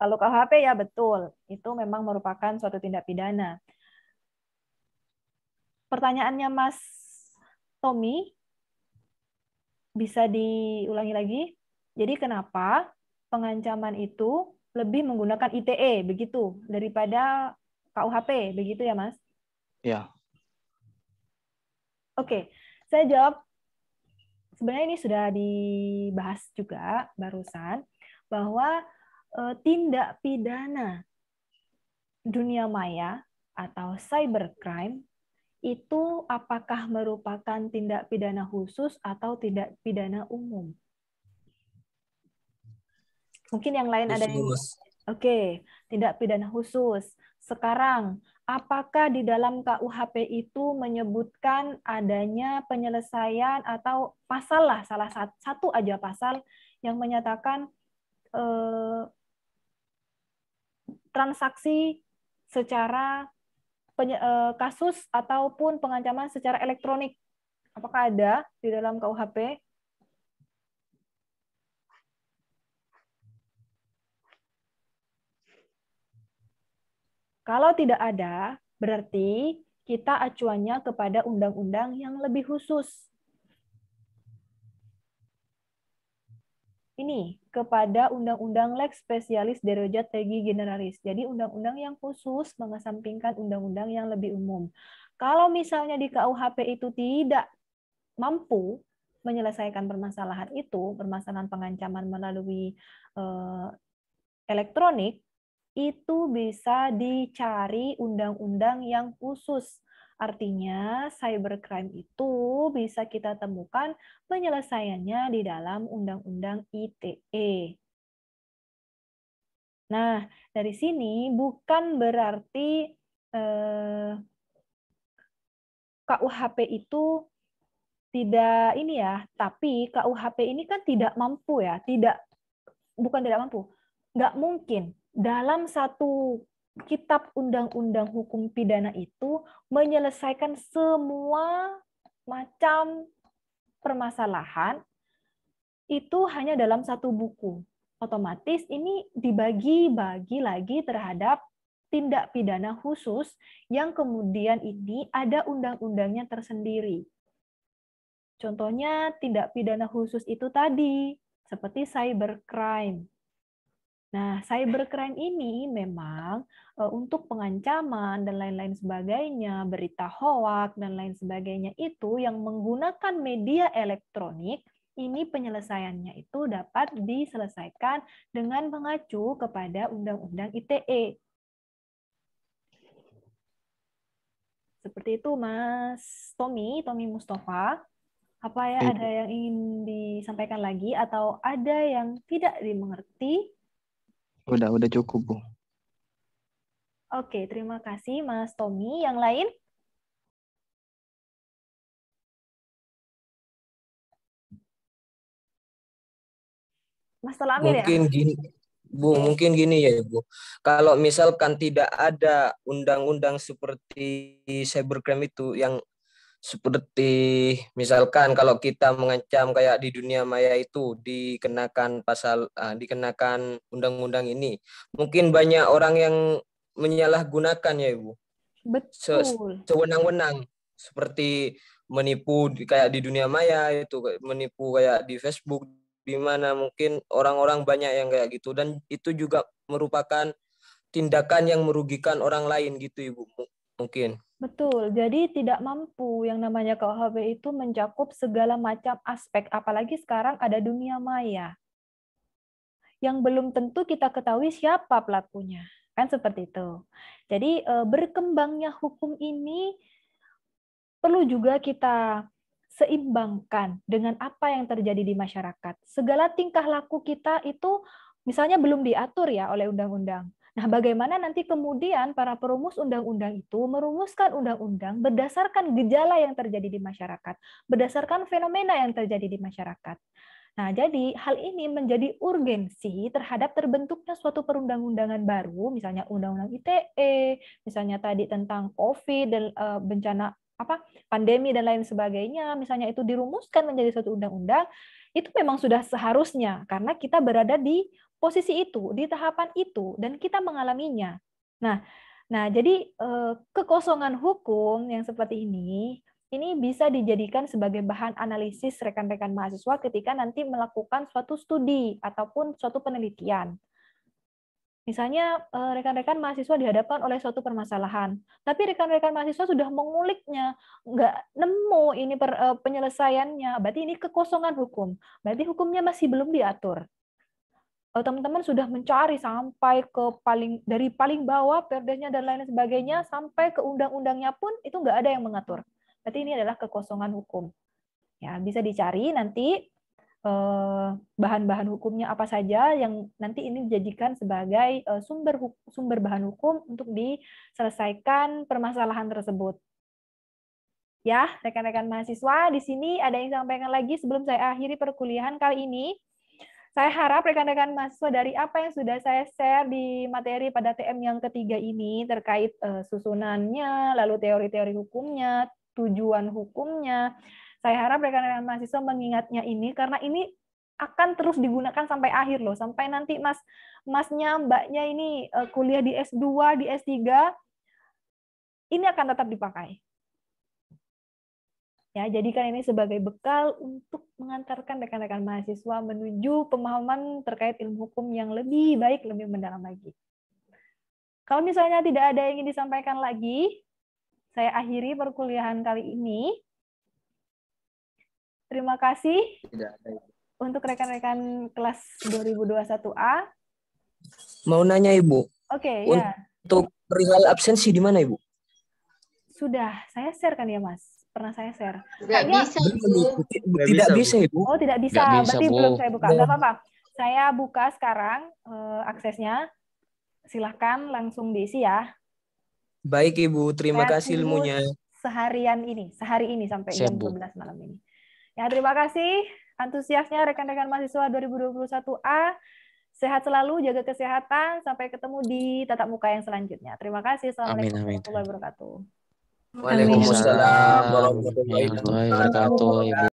kalau KUHP ya betul, itu memang merupakan suatu tindak pidana. Pertanyaannya Mas Tommy, bisa diulangi lagi? Jadi kenapa pengancaman itu lebih menggunakan ITE begitu daripada KUHP begitu ya, Mas? Iya. Oke, saya jawab. Sebenarnya ini sudah dibahas juga barusan bahwa tindak pidana dunia maya atau cybercrime itu apakah merupakan tindak pidana khusus atau tindak pidana umum? Mungkin yang lain ada yang Khusus. Oke, tindak pidana khusus. Sekarang, apakah di dalam KUHP itu menyebutkan adanya penyelesaian atau pasal lah, salah satu aja pasal yang menyatakan transaksi secara kasus ataupun pengancaman secara elektronik? Apakah ada di dalam KUHP? Kalau tidak ada, berarti kita acuannya kepada undang-undang yang lebih khusus. Ini, kepada Undang-Undang Lex Specialis Derogat Legi Generalis. Jadi undang-undang yang khusus mengesampingkan undang-undang yang lebih umum. Kalau misalnya di KUHP itu tidak mampu menyelesaikan permasalahan itu, permasalahan pengancaman melalui elektronik, itu bisa dicari undang-undang yang khusus. Artinya, cybercrime itu bisa kita temukan penyelesaiannya di dalam Undang-Undang ITE. Nah, dari sini bukan berarti KUHP itu tidak ini ya, tapi KUHP ini kan tidak mampu ya, bukan tidak mampu, nggak mungkin dalam satu kitab undang-undang hukum pidana itu menyelesaikan semua macam permasalahan itu hanya dalam satu buku. Otomatis ini dibagi-bagi lagi terhadap tindak pidana khusus yang kemudian ini ada undang-undangnya tersendiri. Contohnya tindak pidana khusus itu tadi, seperti cybercrime. Nah, cybercrime ini memang untuk pengancaman dan lain-lain sebagainya, berita hoak dan lain sebagainya itu yang menggunakan media elektronik, ini penyelesaiannya itu dapat diselesaikan dengan mengacu kepada Undang-Undang ITE. Seperti itu, Mas Tommy Mustafa. Apa ya, ada yang ingin disampaikan lagi atau ada yang tidak dimengerti? Udah cukup, Bu. Oke, terima kasih Mas Tommy. Yang lain? Mas Telamir ya? Mungkin gini, Bu, mungkin gini ya, Bu. Kalau misalkan tidak ada undang-undang seperti cybercrime itu yang seperti misalkan kalau kita mengancam kayak di dunia maya itu dikenakan dikenakan undang-undang ini, mungkin banyak orang yang menyalahgunakan ya, Ibu. Betul. Sewenang-wenang seperti menipu kayak di dunia maya itu, menipu kayak di Facebook, di mana mungkin orang-orang banyak yang kayak gitu, dan itu juga merupakan tindakan yang merugikan orang lain gitu, Ibu, mungkin. Betul, jadi tidak mampu yang namanya KUHP itu mencakup segala macam aspek, apalagi sekarang ada dunia maya yang belum tentu kita ketahui siapa pelakunya, kan seperti itu. Jadi berkembangnya hukum ini perlu juga kita seimbangkan dengan apa yang terjadi di masyarakat. Segala tingkah laku kita itu misalnya belum diatur ya oleh undang-undang. Nah, bagaimana nanti kemudian para perumus undang-undang itu merumuskan undang-undang berdasarkan gejala yang terjadi di masyarakat, berdasarkan fenomena yang terjadi di masyarakat. Nah, jadi hal ini menjadi urgensi terhadap terbentuknya suatu perundang-undangan baru, misalnya Undang-Undang ITE, misalnya tadi tentang COVID dan bencana pandemi dan lain sebagainya, misalnya itu dirumuskan menjadi suatu undang-undang, itu memang sudah seharusnya karena kita berada di posisi itu, di tahapan itu, dan kita mengalaminya. Nah, jadi kekosongan hukum yang seperti ini bisa dijadikan sebagai bahan analisis rekan-rekan mahasiswa ketika nanti melakukan suatu studi ataupun suatu penelitian. Misalnya rekan-rekan mahasiswa dihadapkan oleh suatu permasalahan, tapi rekan-rekan mahasiswa sudah menguliknya, nggak nemu ini penyelesaiannya, berarti ini kekosongan hukum, berarti hukumnya masih belum diatur. Teman-teman sudah mencari sampai ke dari paling bawah perdesnya dan lain sebagainya sampai ke undang-undangnya pun itu nggak ada yang mengatur. Berarti ini adalah kekosongan hukum. Ya, bisa dicari nanti bahan-bahan hukumnya apa saja yang nanti ini dijadikan sebagai sumber bahan hukum untuk diselesaikan permasalahan tersebut. Ya, rekan-rekan mahasiswa, di sini ada yang sampaikan lagi sebelum saya akhiri perkuliahan kali ini. Saya harap rekan-rekan mahasiswa dari apa yang sudah saya share di materi pada TM yang ketiga ini terkait susunannya, lalu teori-teori hukumnya, tujuan hukumnya. Saya harap rekan-rekan mahasiswa mengingatnya ini karena ini akan terus digunakan sampai akhir loh, sampai nanti masnya, mbaknya ini kuliah di S2, di S3, ini akan tetap dipakai. Ya, jadikan ini sebagai bekal untuk mengantarkan rekan-rekan mahasiswa menuju pemahaman terkait ilmu hukum yang lebih baik, lebih mendalam lagi. Kalau misalnya tidak ada yang ingin disampaikan lagi, saya akhiri perkuliahan kali ini. Terima kasih untuk rekan-rekan kelas 2021A. Mau nanya Ibu. Oke, ya. Untuk perihal absensi di mana Ibu? Sudah, saya share kan ya Mas? Pernah saya share. Nggak bisa, Bu. Tidak bisa Ibu. Oh, tidak bisa. Berarti belum saya buka. Nggak apa-apa. Saya buka sekarang aksesnya. Silahkan langsung diisi ya. Baik Ibu, terima kasih ilmunya. Sehari ini sampai jam 12 malam ini. Ya, terima kasih antusiasnya rekan-rekan mahasiswa 2021A. Sehat selalu, jaga kesehatan, sampai ketemu di tatap muka yang selanjutnya. Terima kasih. Assalamualaikum warahmatullahi wabarakatuh. Waalaikumsalam warahmatullahi wabarakatuh.